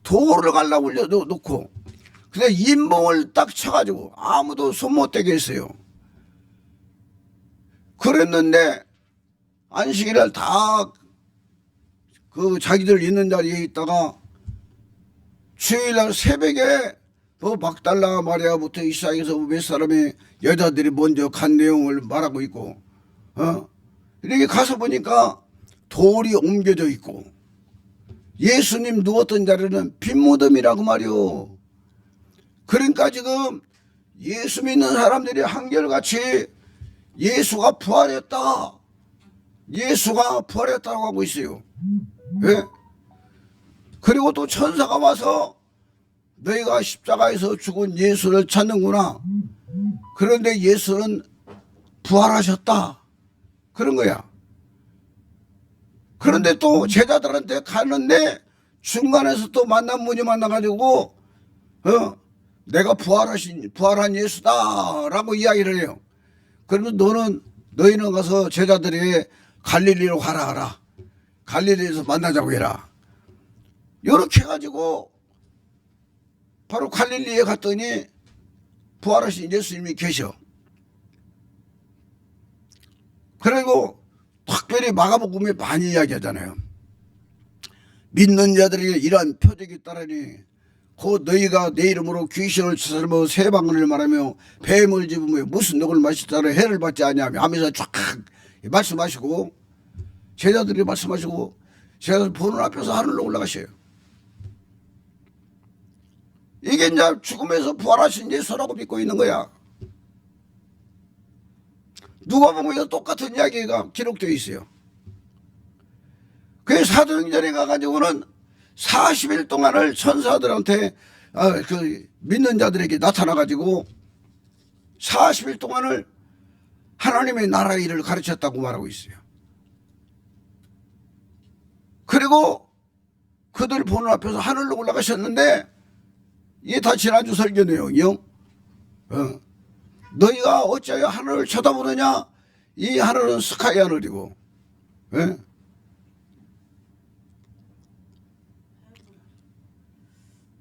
돌을 갈라 올려놓고 근데 인봉을 딱 쳐가지고 아무도 손 못 대게 했어요. 그랬는데 안식일날 다 그 자기들 있는 자리에 있다가 주일날 새벽에 그 막달라 마리아부터 이스라엘에서 몇 사람의 여자들이 먼저 간 내용을 말하고 있고 이렇게 가서 보니까 돌이 옮겨져 있고 예수님 누웠던 자리는 빈무덤이라고 말이오. 그러니까 지금 예수 믿는 사람들이 한결같이 예수가 부활했다. 예수가 부활했다고 하고 있어요. 예? 그리고 또 천사가 와서 너희가 십자가에서 죽은 예수를 찾는구나. 그런데 예수는 부활하셨다. 그런 거야. 그런데 또 제자들한테 가는데 중간에서 또 만난 분이 만나가지고 내가 부활한 예수다라고 이야기를 해요. 그러면 너희는 가서 제자들이 갈릴리로 가라 하라. 갈릴리에서 만나자고 해라. 이렇게 해가지고 바로 갈릴리에 갔더니 부활하신 예수님이 계셔. 그리고 특별히 마가복음에 많이 이야기하잖아요. 믿는 자들에게 이러한 표적이 따르니 곧 너희가 내 이름으로 귀신을 치살며 새 방언을 말하며 뱀을 집으며 무슨 녹을 마시다라 해를 받지 아니하며 하면서 쫙 말씀하시고 제자들이 말씀하시고 제자들 보는 앞에서 하늘로 올라가셔요. 이게 이제 죽음에서 부활하신 예수라고 믿고 있는 거야. 누가복음에서 똑같은 이야기가 기록되어 있어요. 그 사도행전에 가가지고는 40일 동안을 천사들한테 그 믿는 자들에게 나타나가지고 40일 동안을 하나님의 나라 일을 가르쳤다고 말하고 있어요. 그리고 그들 보는 앞에서 하늘로 올라가셨는데 이게 다 지난주 설교 내용이요. 너희가 어찌하여 하늘을 쳐다보느냐? 이 하늘은 스카이 하늘이고,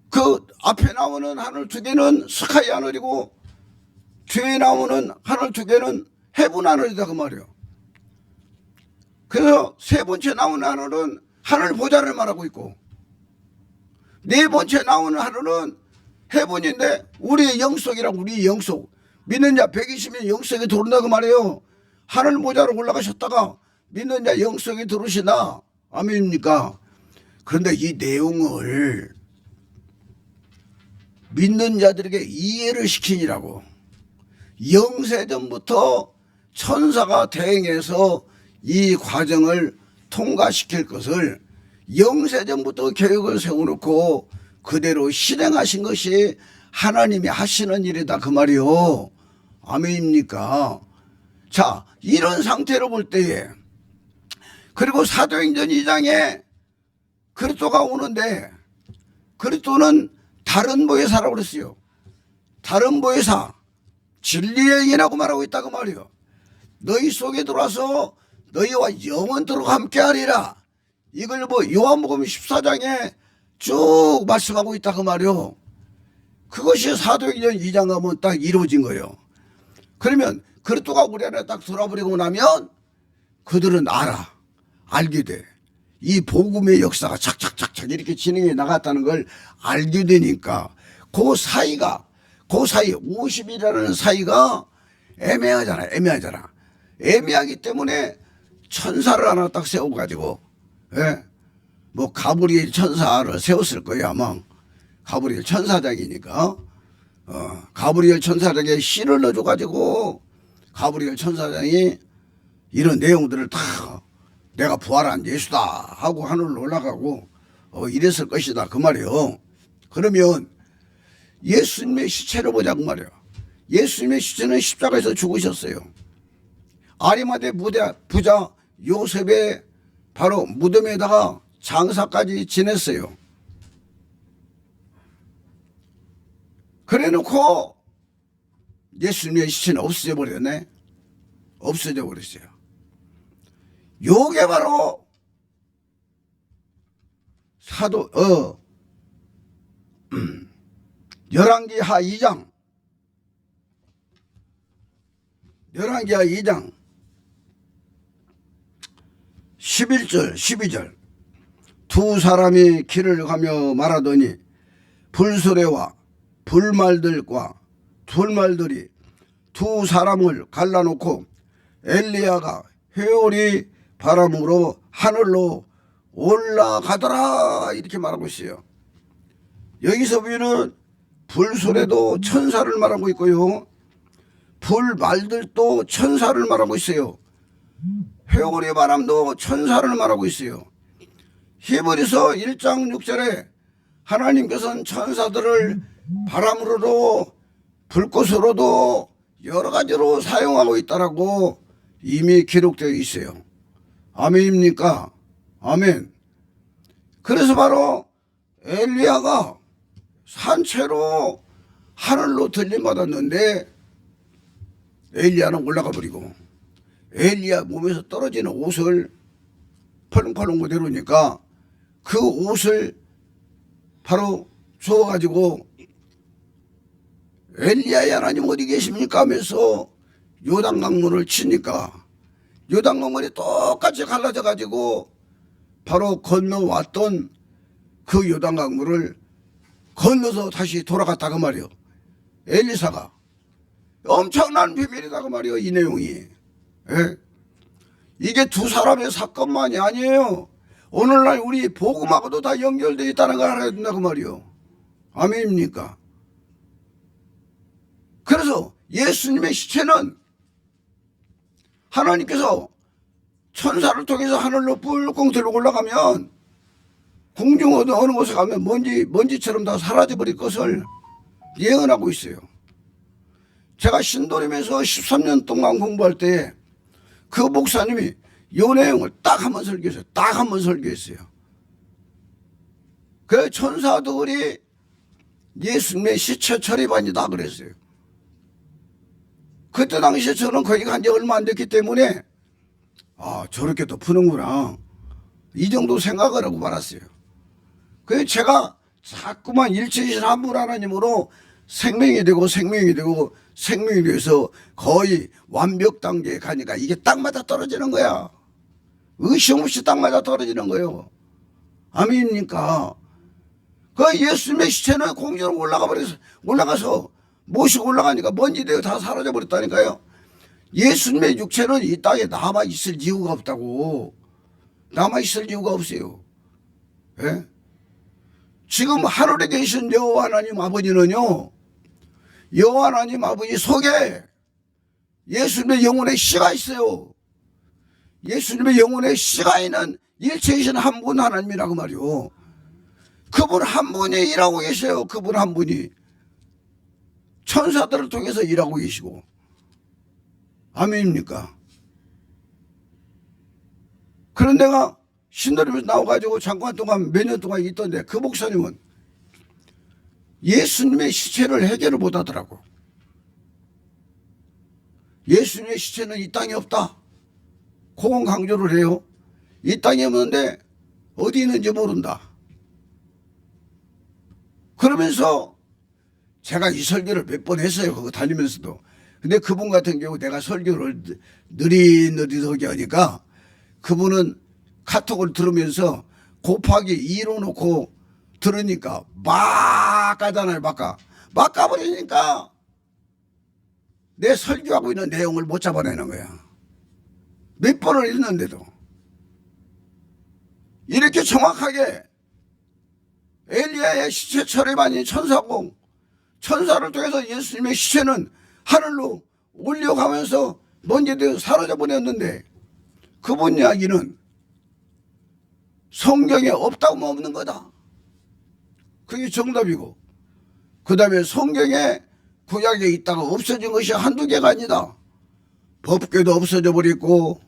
그 앞에 나오는 하늘 두 개는 스카이 하늘이고 뒤에 나오는 하늘 두 개는 해분 하늘이다 그 말이에요. 그래서 세 번째 나오는 하늘은 하늘 보좌를 말하고 있고 네 번째 나오는 하늘은 해분인데 우리의 영속이라고 우리의 영속 믿는 자 120년 영속에 들어온다 그 말이에요. 하늘 보좌로 올라가셨다가 믿는 자 영속에 들어오시나 아멘입니까? 그런데 이 내용을 믿는 자들에게 이해를 시키니라고 영세전부터 천사가 대행해서 이 과정을 통과시킬 것을 영세전부터 계획을 세워놓고 그대로 실행하신 것이 하나님이 하시는 일이다 그 말이요. 아멘입니까? 자, 이런 상태로 볼 때에 그리고 사도행전 2장에 그리스도가 오는데 그리스도는 다른 보혜사라고 그랬어요. 다른 보혜사 진리의 영이라고 말하고 있다 그 말이요. 너희 속에 들어와서 너희와 영원토록 함께하리라. 이걸 뭐 요한복음 14장에 쭉 말씀하고 있다 그 말이요. 그것이 사도행전 2장 가면 딱 이루어진 거예요. 그러면 그리스도가 우리 안에 딱 들어버리고 나면 그들은 알게 돼. 이 복음의 역사가 착착착착 이렇게 진행해 나갔다는 걸 알게 되니까 그 사이 50일이라는 사이가 애매하잖아. 애매하기 때문에 천사를 하나 딱 세워가지고 뭐 가브리엘 천사를 세웠을 거예요 아마. 가브리엘 천사장이니까 가브리엘 천사장에 씨를 넣어줘가지고 가브리엘 천사장이 이런 내용들을 다 내가 부활한 예수다 하고 하늘로 올라가고 이랬을 것이다 그 말이에요. 그러면 예수님의 시체를 보자고 말이에요. 예수님의 시체는 십자가에서 죽으셨어요. 아리마대 부자 요셉의 바로 무덤에다가 장사까지 지냈어요. 그래 놓고 예수님의 시체는 없어져 버렸네. 없어져 버렸어요. 요게 바로 열왕기하 2장 11절 12절 두 사람이 길을 가며 말하더니 불소래와 불말들이 두 사람을 갈라놓고 엘리야가 회오리 바람으로 하늘로 올라가더라 이렇게 말하고 있어요. 여기서 보면은 불소래도 천사를 말하고 있고요. 불말들도 천사를 말하고 있어요. 회오리 바람도 천사를 말하고 있어요. 히브리서 1장 6절에 하나님께서는 천사들을 바람으로도 불꽃으로도 여러 가지로 사용하고 있다라고 이미 기록되어 있어요. 아멘입니까? 아멘. 그래서 바로 엘리야가 산채로 하늘로 들림받았는데 엘리야는 올라가 버리고 엘리야 몸에서 떨어지는 옷을 펄렁펄렁 그대로니까 그 옷을 바로 주워가지고 엘리야의 하나님 어디 계십니까 하면서 요단강물을 치니까 요단강물이 똑같이 갈라져 가지고 바로 건너왔던 그 요단강물을 건너서 다시 돌아갔다고 말이요. 엘리사가 엄청난 비밀이다고 말이요. 이 내용이. 예? 이게 두 사람의 사건만이 아니에요. 오늘날 우리 복음하고도 다 연결되어 있다는 걸 알아야 된다고 말이요. 아멘입니까? 그래서 예수님의 시체는 하나님께서 천사를 통해서 하늘로 뿔꽁 들고 올라가면 공중 어느 곳에 가면 먼지처럼 다 사라져버릴 것을 예언하고 있어요. 제가 신도림에서 13년 동안 공부할 때 그 목사님이 이 내용을 딱 한 번 설교했어요. 딱 한 번 설교했어요. 그 천사들이 예수님의 시체 처리반이다 그랬어요. 그때 당시에 저는 거기 간 지 얼마 안 됐기 때문에 저렇게 또 푸는구나 이 정도 생각을 하고 말았어요. 그래서 제가 자꾸만 일체이신 한 분 하나님으로 생명이 되고 생명이 돼서 거의 완벽 단계에 가니까 이게 딱 맞아 떨어지는 거야. 의심 없이 딱 맞아 떨어지는 거예요. 아멘입니까? 그 예수님의 시체는 공중으로 올라가서 모시고 올라가니까 먼지 되어 다 사라져 버렸다니까요. 예수님의 육체는 이 땅에 남아 있을 이유가 없다고. 남아 있을 이유가 없어요. 예? 지금 하늘에 계신 여호와 하나님 아버지는요, 여호와 하나님 아버지 속에 예수님의 영혼의 씨가 있어요. 예수님의 영혼의 씨가 있는 일체이신 한 분 하나님이라고 말이요. 그분 한 분이 일하고 계세요. 그분 한 분이 천사들을 통해서 일하고 계시고. 아멘입니까? 그런 내가 신도림에서 나와가지고 잠깐 동안 몇 년 동안 있던데 그 목사님은 예수님의 시체를 해결을 못하더라고. 예수님의 시체는 이 땅에 없다. 그건 강조를 해요. 이 땅에 없는데 어디 있는지 모른다. 그러면서 제가 이 설교를 몇 번 했어요. 그거 다니면서도. 근데 그분 같은 경우 내가 설교를 느릿느릿하게 하니까 그분은 카톡을 들으면서 곱하기 2로 놓고 들으니까 막 가잖아요. 막 가버리니까 내 설교하고 있는 내용을 못 잡아내는 거야. 몇 번을 읽는데도. 이렇게 정확하게 엘리야의 시체 처리반이 천사고 천사를 통해서 예수님의 시체는 하늘로 올려가면서 먼지되어 사라져 버렸는데 그분 이야기는 성경에 없다고 하면 없는 거다. 그게 정답이고 그 다음에 성경에 구약에 있다가 없어진 것이 한두 개가 아니다. 법궤도 없어져 버렸고,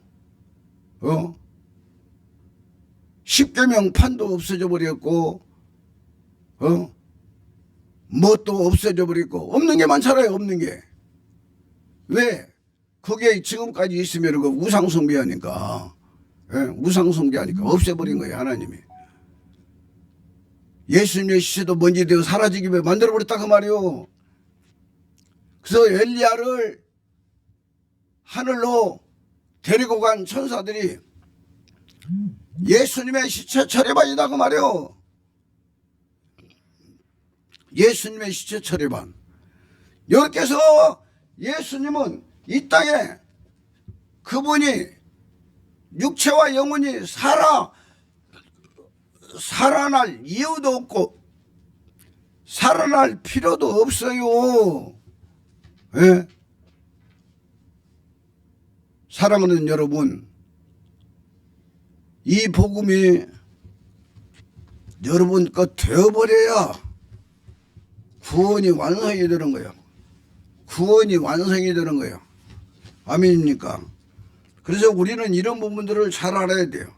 십계명판도 없어져 버렸고, 뭣도 없어져 버렸고, 없는 게 많잖아요. 없는 게. 왜? 그게 지금까지 있으면 그 우상숭배하니까, 우상숭배하니까 없애버린 거예요. 하나님이. 예수님의 시체도 먼지 되어 사라지기 위해 만들어버렸다 그 말이요. 그래서 엘리야를 하늘로 데리고 간 천사들이 예수님의 시체 처리반이다 그 말이요. 예수님의 시체 처리반. 이렇게 해서 예수님은 이 땅에 그분이 육체와 영혼이 살아날 이유도 없고 살아날 필요도 없어요. 예? 사랑하는 여러분, 이 복음이 여러분 것 되어버려야 구원이 완성이 되는 거예요. 구원이 완성이 되는 거예요. 아멘입니까? 그래서 우리는 이런 부분들을 잘 알아야 돼요.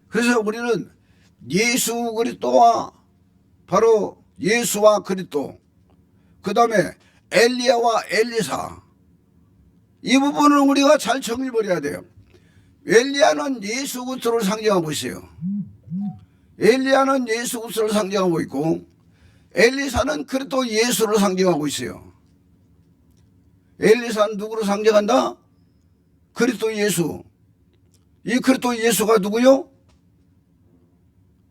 그래서 우리는 예수 그리스도와 바로 예수와 그리스도, 그 다음에 엘리야와 엘리사, 이 부분을 우리가 잘 정리버려야 돼요. 엘리야는 예수 그리스도를 상징하고 있어요. 엘리야는 예수 그리스도를 상징하고 있고 엘리사는 그리스도 예수를 상징하고 있어요. 엘리사는 누구를 상징한다? 그리스도 예수. 이 그리스도 예수가 누구요?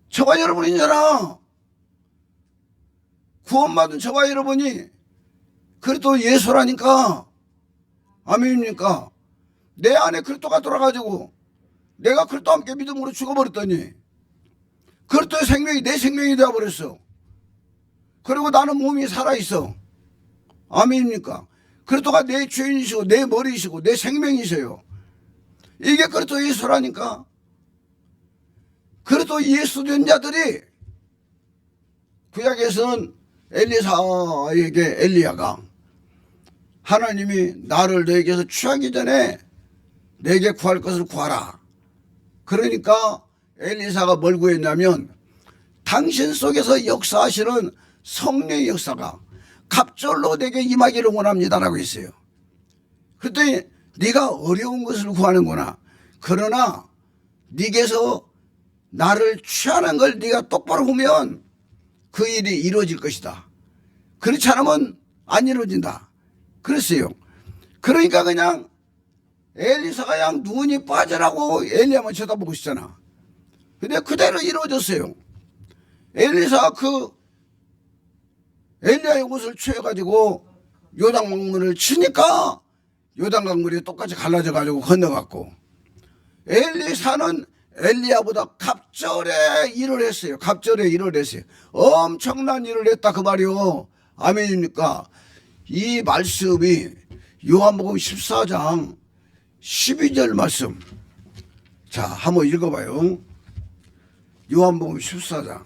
저와 여러분이잖아. 구원받은 저와 여러분이 그리스도 예수라니까. 아멘입니까? 내 안에 그리스도가 돌아가지고 내가 그리스도와 함께 믿음으로 죽어버렸더니 그리스도의 생명이 내 생명이 되어버렸어. 그리고 나는 몸이 살아있어. 아멘입니까? 그리스도가 내 주인이시고 내 머리이시고 내 생명이세요. 이게 그리스도 예수라니까. 그리스도 예수 된 자들이 구약에서는 엘리사에게 엘리야가 하나님이 나를 너에게서 취하기 전에 내게 구할 것을 구하라. 그러니까 엘리사가 뭘 구했냐면 당신 속에서 역사하시는 성령의 역사가 갑절로 내게 임하기를 원합니다라고 했어요. 그랬더니 네가 어려운 것을 구하는구나. 그러나 네게서 나를 취하는 걸 네가 똑바로 보면 그 일이 이루어질 것이다. 그렇지 않으면 안 이루어진다. 그랬어요. 그러니까 그냥 엘리사가 그냥 눈이 빠져라고 엘리야만 쳐다보고 있잖아. 근데 그대로 이루어졌어요. 엘리사가 그 엘리야의 옷을 취해가지고 요단강물을 치니까 요단강물이 똑같이 갈라져 가지고 건너갔고, 엘리사는 엘리야보다 갑절에 일을 했어요. 갑절에 일을 했어요. 엄청난 일을 했다 그 말이요. 아멘입니까? 이 말씀이 요한복음 14장 12절 말씀. 자, 한번 읽어봐요. 요한복음 14장.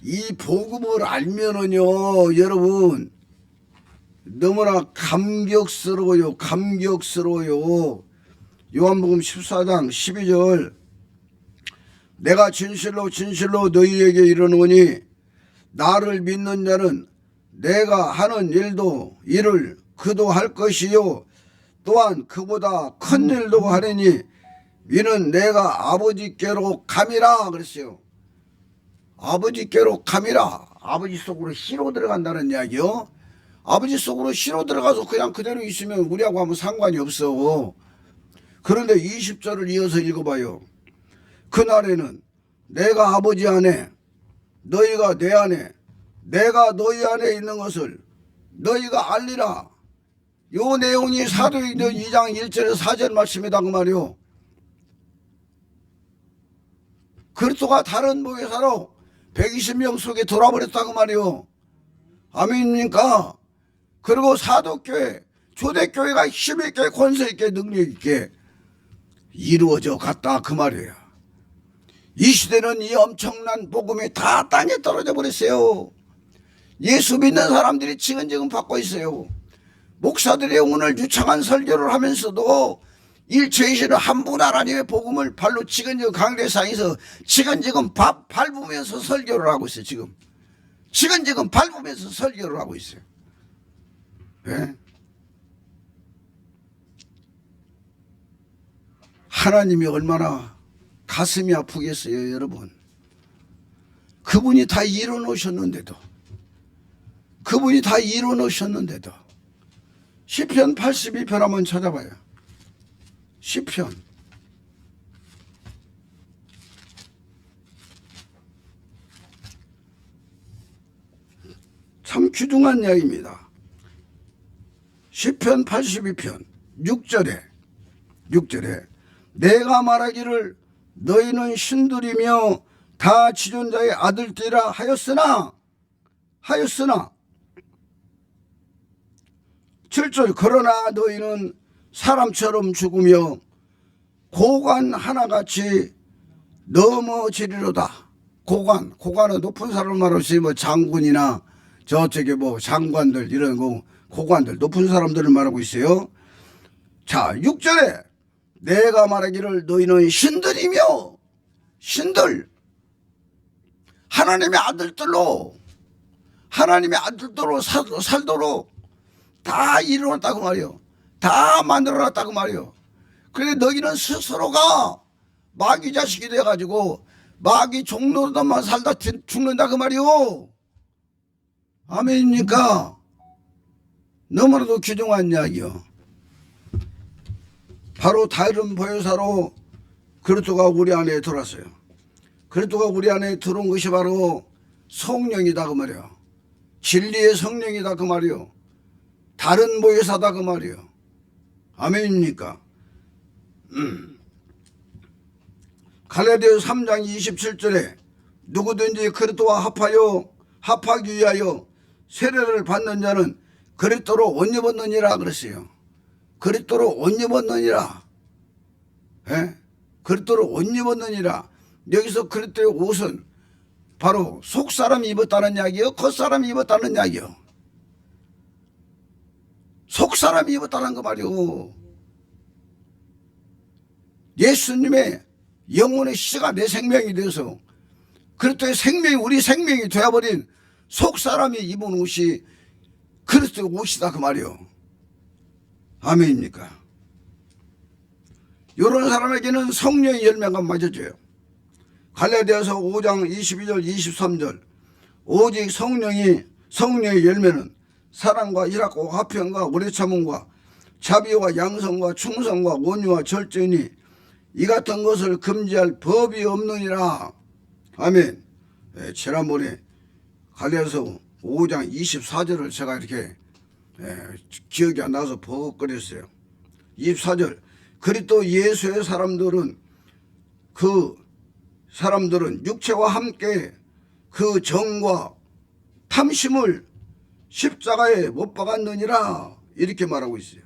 이 복음을 알면은요, 여러분, 너무나 감격스러워요. 감격스러워요. 요한복음 14장 12절. 내가 진실로 진실로 너희에게 이르노니 나를 믿는 자는 내가 하는 일을 그도 할 것이요 또한 그보다 큰 일도 하리니 이는 내가 아버지께로 감이라 그랬어요. 아버지께로 감이라. 아버지 속으로 씨로 들어간다는 이야기요. 아버지 속으로 씨로 들어가서 그냥 그대로 있으면 우리하고 아무 상관이 없어. 그런데 20절을 이어서 읽어봐요. 그날에는 내가 아버지 안에 너희가 내 안에 내가 너희 안에 있는 것을 너희가 알리라. 요 내용이 사도행전 2장 1절에서 4절 말씀이다 그 말이요. 그리스도가 다른 모회사로 120명 속에 돌아버렸다 그 말이요. 아멘입니까? 그리고 사도교회 초대교회가 힘있게 권세있게 능력있게 이루어져 갔다 그 말이에요. 이 시대는 이 엄청난 복음이 다 땅에 떨어져 버렸어요. 예수 믿는 사람들이 지금 받고 있어요. 목사들의 오늘 유창한 설교를 하면서도 일체이시는 한 분 하나님의 복음을 발로 지금 강대상에서 지금 밟으면서 설교를 하고 있어요. 지금 밟으면서 설교를 하고 있어요. 네? 하나님이 얼마나 가슴이 아프겠어요, 여러분. 그분이 다 이뤄놓으셨는데도, 시편 82편 한번 찾아봐요. 시편. 참 귀중한 이야기입니다. 시편 82편 6절에 내가 말하기를 너희는 신들이며 다 지존자의 아들들이라 하였으나 7절 그러나 너희는 사람처럼 죽으며 고관 하나같이 넘어지리로다. 고관은 높은 사람 말없이 뭐 장군이나 저쪽에 뭐 장관들 이런 거 고관들 높은 사람들을 말하고 있어요. 자 6절에 내가 말하기를 너희는 신들이며 하나님의 아들들로 살도록 다 이루었다고 말이요. 다 만들어놨다고 말이요. 그런데 너희는 스스로가 마귀 자식이 돼가지고 마귀 종로로만 살다 죽는다 그 말이요. 아멘입니까? 너무나도 귀중한 이야기요. 바로 다른 보혜사로 그리스도가 우리 안에 들어왔어요. 그리스도가 우리 안에 들어온 것이 바로 성령이다 그 말이요. 진리의 성령이다 그 말이요. 다른 보혜사다 그 말이요. 아멘입니까? 갈라디아 3장 27절에 누구든지 그리스도와 합하기 위하여 세례를 받는 자는 그리스도로 옷 입었느니라 그랬어요. 그리스도로 옷 입었느니라. 예? 그리스도로 옷 입었느니라. 여기서 그리스도의 옷은 바로 속사람이 입었다는 이야기요, 겉사람이 입었다는 이야기요. 속사람이 입었다는 거 말이요. 예수님의 영혼의 씨가 내 생명이 되어서 그리스도의 생명이 우리 생명이 되어버린 속사람이 입은 옷이 그리스도의 옷이다 그 말이요. 아멘입니까? 이런 사람에게는 성령의 열매가 맞아져요. 갈라디아서 5장 22절 23절 오직 성령의 열매는 사랑과 희락과 화평과 오래 참음과 자비와 양성과 충성과 온유와 절제니 이 같은 것을 금지할 법이 없느니라. 아멘. 지난번에 갈라디아서 5장 24절을 제가 이렇게 기억이 안 나서 버벅거렸어요. 24절 그리스도 예수의 사람들은 육체와 함께 그 정과 탐심을 십자가에 못 박았느니라 이렇게 말하고 있어요.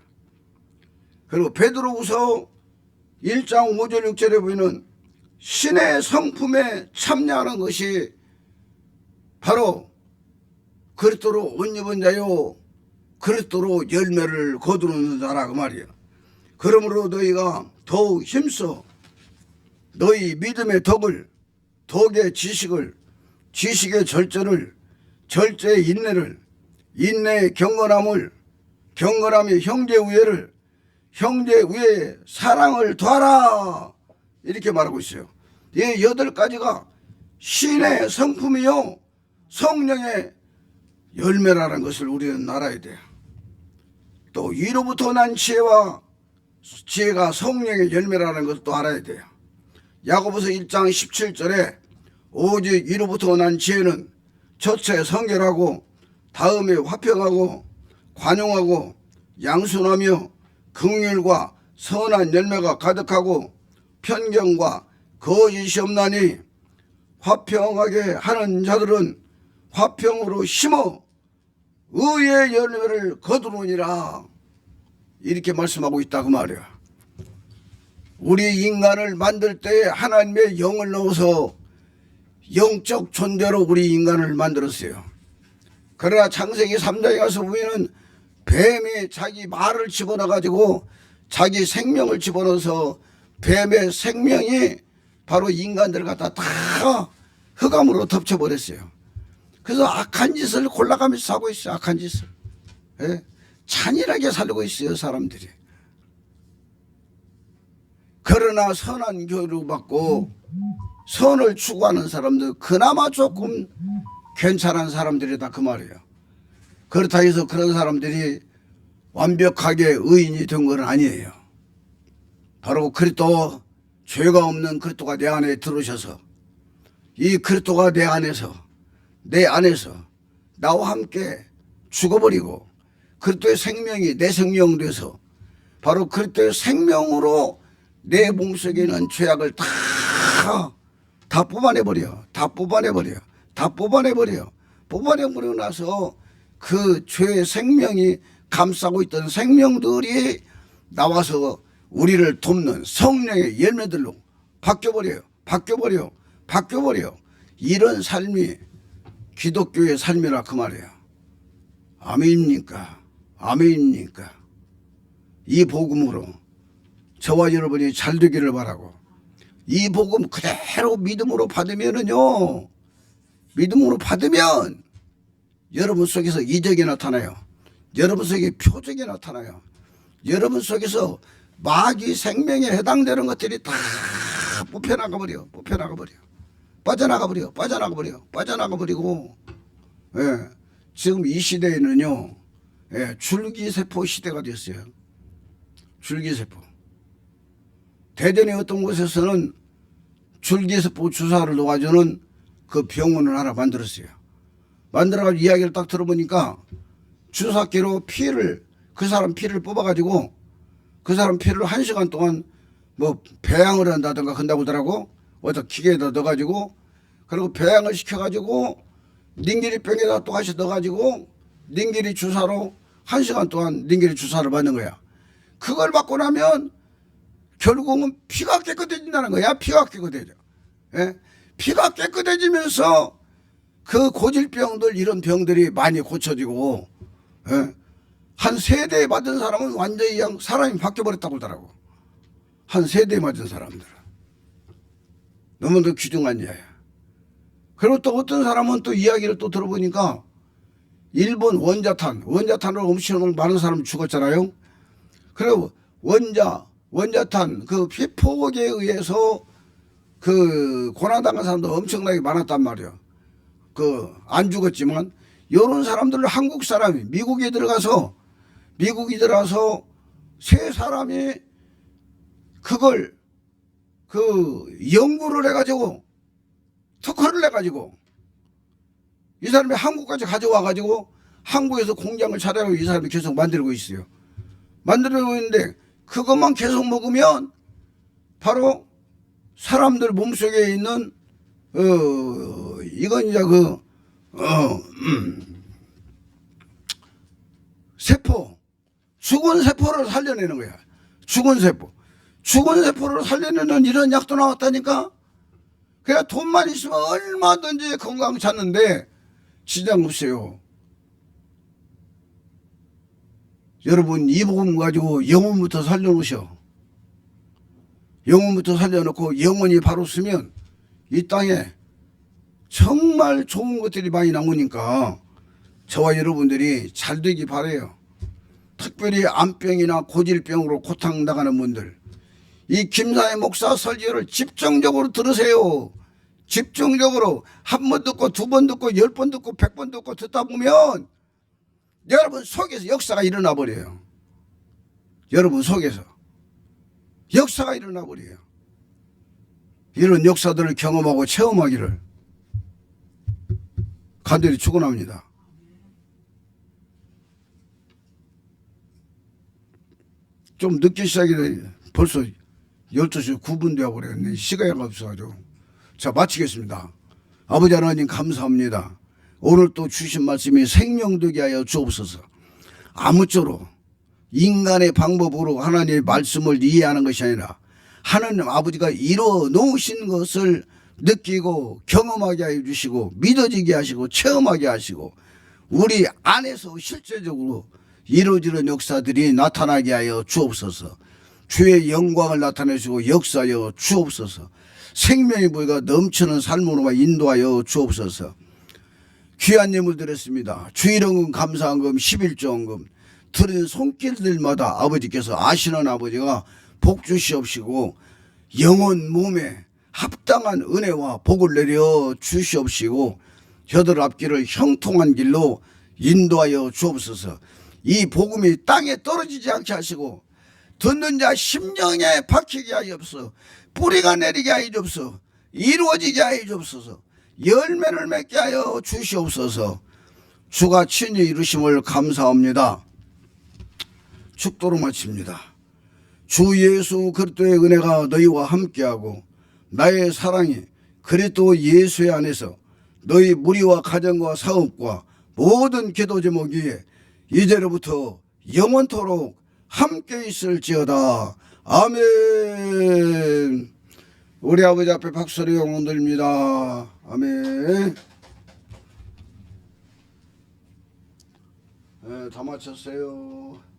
그리고 베드로후서 1장 5절 6절에 보이는 신의 성품에 참여하는 것이 바로 그리스도로 옷 입은 자요 그리스도로 열매를 거두는 자라고 말이에요. 그러므로 너희가 더욱 힘써 너희 믿음의 덕을, 덕의 지식을, 지식의 절제를, 절제의 인내를, 인내의 경건함을, 경건함의 형제 우애를, 형제 우애의 사랑을 더하라 이렇게 말하고 있어요. 이 8가지가 신의 성품이요 성령의 열매라는 것을 우리는 알아야 돼요. 또 이로부터 난 지혜가 성령의 열매라는 것도 알아야 돼요. 야고보서 1장 17절에 오직 이로부터 난 지혜는 첫째 성결하고 다음에 화평하고 관용하고 양순하며 긍휼과 선한 열매가 가득하고 편견과 거짓이 없나니 화평하게 하는 자들은 화평으로 심어 의의 열매를 거두느니라 이렇게 말씀하고 있다고 말이야. 우리 인간을 만들 때 하나님의 영을 넣어서 영적 존재로 우리 인간을 만들었어요. 그러나 창세기 3장에 가서 보면은 뱀이 자기 말을 집어넣어 가지고 자기 생명을 집어넣어서 뱀의 생명이 바로 인간들을 갖다 다 흑암으로 덮쳐버렸어요. 그래서 악한 짓을 골라가면서 하고 있어요. 악한 짓을. 예? 잔인하게 살고 있어요, 사람들이. 그러나 선한 교육을 받고 선을 추구하는 사람들, 그나마 조금 괜찮은 사람들이다 그 말이에요. 그렇다 해서 그런 사람들이 완벽하게 의인이 된 건 아니에요. 바로 그리스도, 죄가 없는 그리스도가 내 안에 들어오셔서 이 그리스도가 내 안에서 나와 함께 죽어버리고 그리스도의 생명이 내 생명 돼서 바로 그리스도의 생명으로 내 몸속에는 죄악을 다 뽑아내버려. 뽑아내버리고 나서 그 죄의 생명이 감싸고 있던 생명들이 나와서 우리를 돕는 성령의 열매들로 바뀌어버려. 이런 삶이 기독교의 삶이라 그 말이에요. 아멘입니까? 이 복음으로 저와 여러분이 잘 되기를 바라고, 이 복음 그대로 믿음으로 받으면 여러분 속에서 이적이 나타나요. 여러분 속에 표적이 나타나요. 여러분 속에서 마귀 생명에 해당되는 것들이 다 빠져나가버리고, 예, 지금 이 시대에는요, 예, 줄기세포 시대가 됐어요. 줄기세포. 대전의 어떤 곳에서는 줄기세포 주사를 놓아주는 그 병원을 하나 만들었어요. 만들어가지고 이야기를 딱 들어보니까 주사기로 그 사람 피를 뽑아가지고 그 사람 피를 1시간 동안 뭐 배양을 한다든가 한다고 하더라고. 어디다 기계에다 넣어가지고, 그리고 배양을 시켜가지고 닝기리병에다 또 다시 넣어가지고 닝기리 주사로 1시간 동안 닝기리 주사를 받는 거야. 그걸 받고 나면 결국은 피가 깨끗해진다는 거야. 피가 깨끗해져. 예? 피가 깨끗해지면서 그 고질병들, 이런 병들이 많이 고쳐지고, 예? 한 3대 맞은 사람은 완전히 그냥 사람이 바뀌어버렸다고 하더라고. 한 3대 맞은 사람들은. 너무도 귀중한 예야. 그리고 또 어떤 사람은 또 이야기를 또 들어보니까 일본 원자탄으로 엄청 많은 사람이 죽었잖아요. 그리고 원자탄 그 피폭에 의해서 그 고난당한 사람도 엄청나게 많았단 말이에요. 그 안 죽었지만 이런 사람들을 한국 사람이 미국이 들어가서 3사람이 그걸 그 연구를 해가지고 특허를 해가지고 이 사람이 한국까지 가져와가지고 한국에서 공장을 차려가지고 이 사람이 계속 만들고 있어요. 만들고 있는데 그것만 계속 먹으면 바로 사람들 몸속에 있는 이건 이제 세포, 죽은 세포를 살려내는 거야. 죽은 세포를 살려내는 이런 약도 나왔다니까. 그냥 돈만 있으면 얼마든지 건강 찾는데 지장 없어요. 여러분, 이 복음 가지고 영혼부터 살려놓으셔. 영혼부터 살려놓고 영혼이 바로 쓰면 이 땅에 정말 좋은 것들이 많이 나오니까 저와 여러분들이 잘 되기 바라요. 특별히 암병이나 고질병으로 고통당하는 분들, 이 김사회 목사 설교를 집중적으로 들으세요. 집중적으로 한 번 듣고 2번 듣고 10번 듣고 100번 듣고 듣다 보면 여러분 속에서 역사가 일어나 버려요. 여러분 속에서 역사가 일어나 버려요. 이런 역사들을 경험하고 체험하기를 간절히 축원합니다. 좀 늦게 시작이 벌써 12시 9분 되어버렸네. 시간이 없어가지고. 자, 마치겠습니다. 아버지 하나님 감사합니다. 오늘 또 주신 말씀이 생명되게 하여 주옵소서. 아무쪼록 인간의 방법으로 하나님의 말씀을 이해하는 것이 아니라 하나님 아버지가 이루어 놓으신 것을 느끼고 경험하게 해 주시고 믿어지게 하시고 체험하게 하시고 우리 안에서 실제적으로 이루어지는 역사들이 나타나게 하여 주옵소서. 주의 영광을 나타내시고 역사하여 주옵소서. 생명의 부여가 넘치는 삶으로 인도하여 주옵소서. 귀한 예물 드렸습니다. 주일헌금 감사헌금 11조헌금 드린 손길들마다 아버지께서 아시는 아버지가 복 주시옵시고 영혼 몸에 합당한 은혜와 복을 내려 주시옵시고 저들 앞길을 형통한 길로 인도하여 주옵소서. 이 복음이 땅에 떨어지지 않게 하시고 듣는 자 심령에 박히게 하옵소서. 뿌리가 내리게 하여 주옵소서. 이루어지게 하여 주옵소서. 열매를 맺게 하여 주시옵소서. 주가 친히 이루심을 감사합니다. 축도로 마칩니다. 주 예수 그리스도의 은혜가 너희와 함께하고 나의 사랑이 그리스도 예수의 안에서 너희 무리와 가정과 사업과 모든 기도 제목이 이제로부터 영원토록 함께 있을지어다. 아멘. 우리 아버지 앞에 박수로 영혼 드립니다. 아멘. 네, 다 마쳤어요.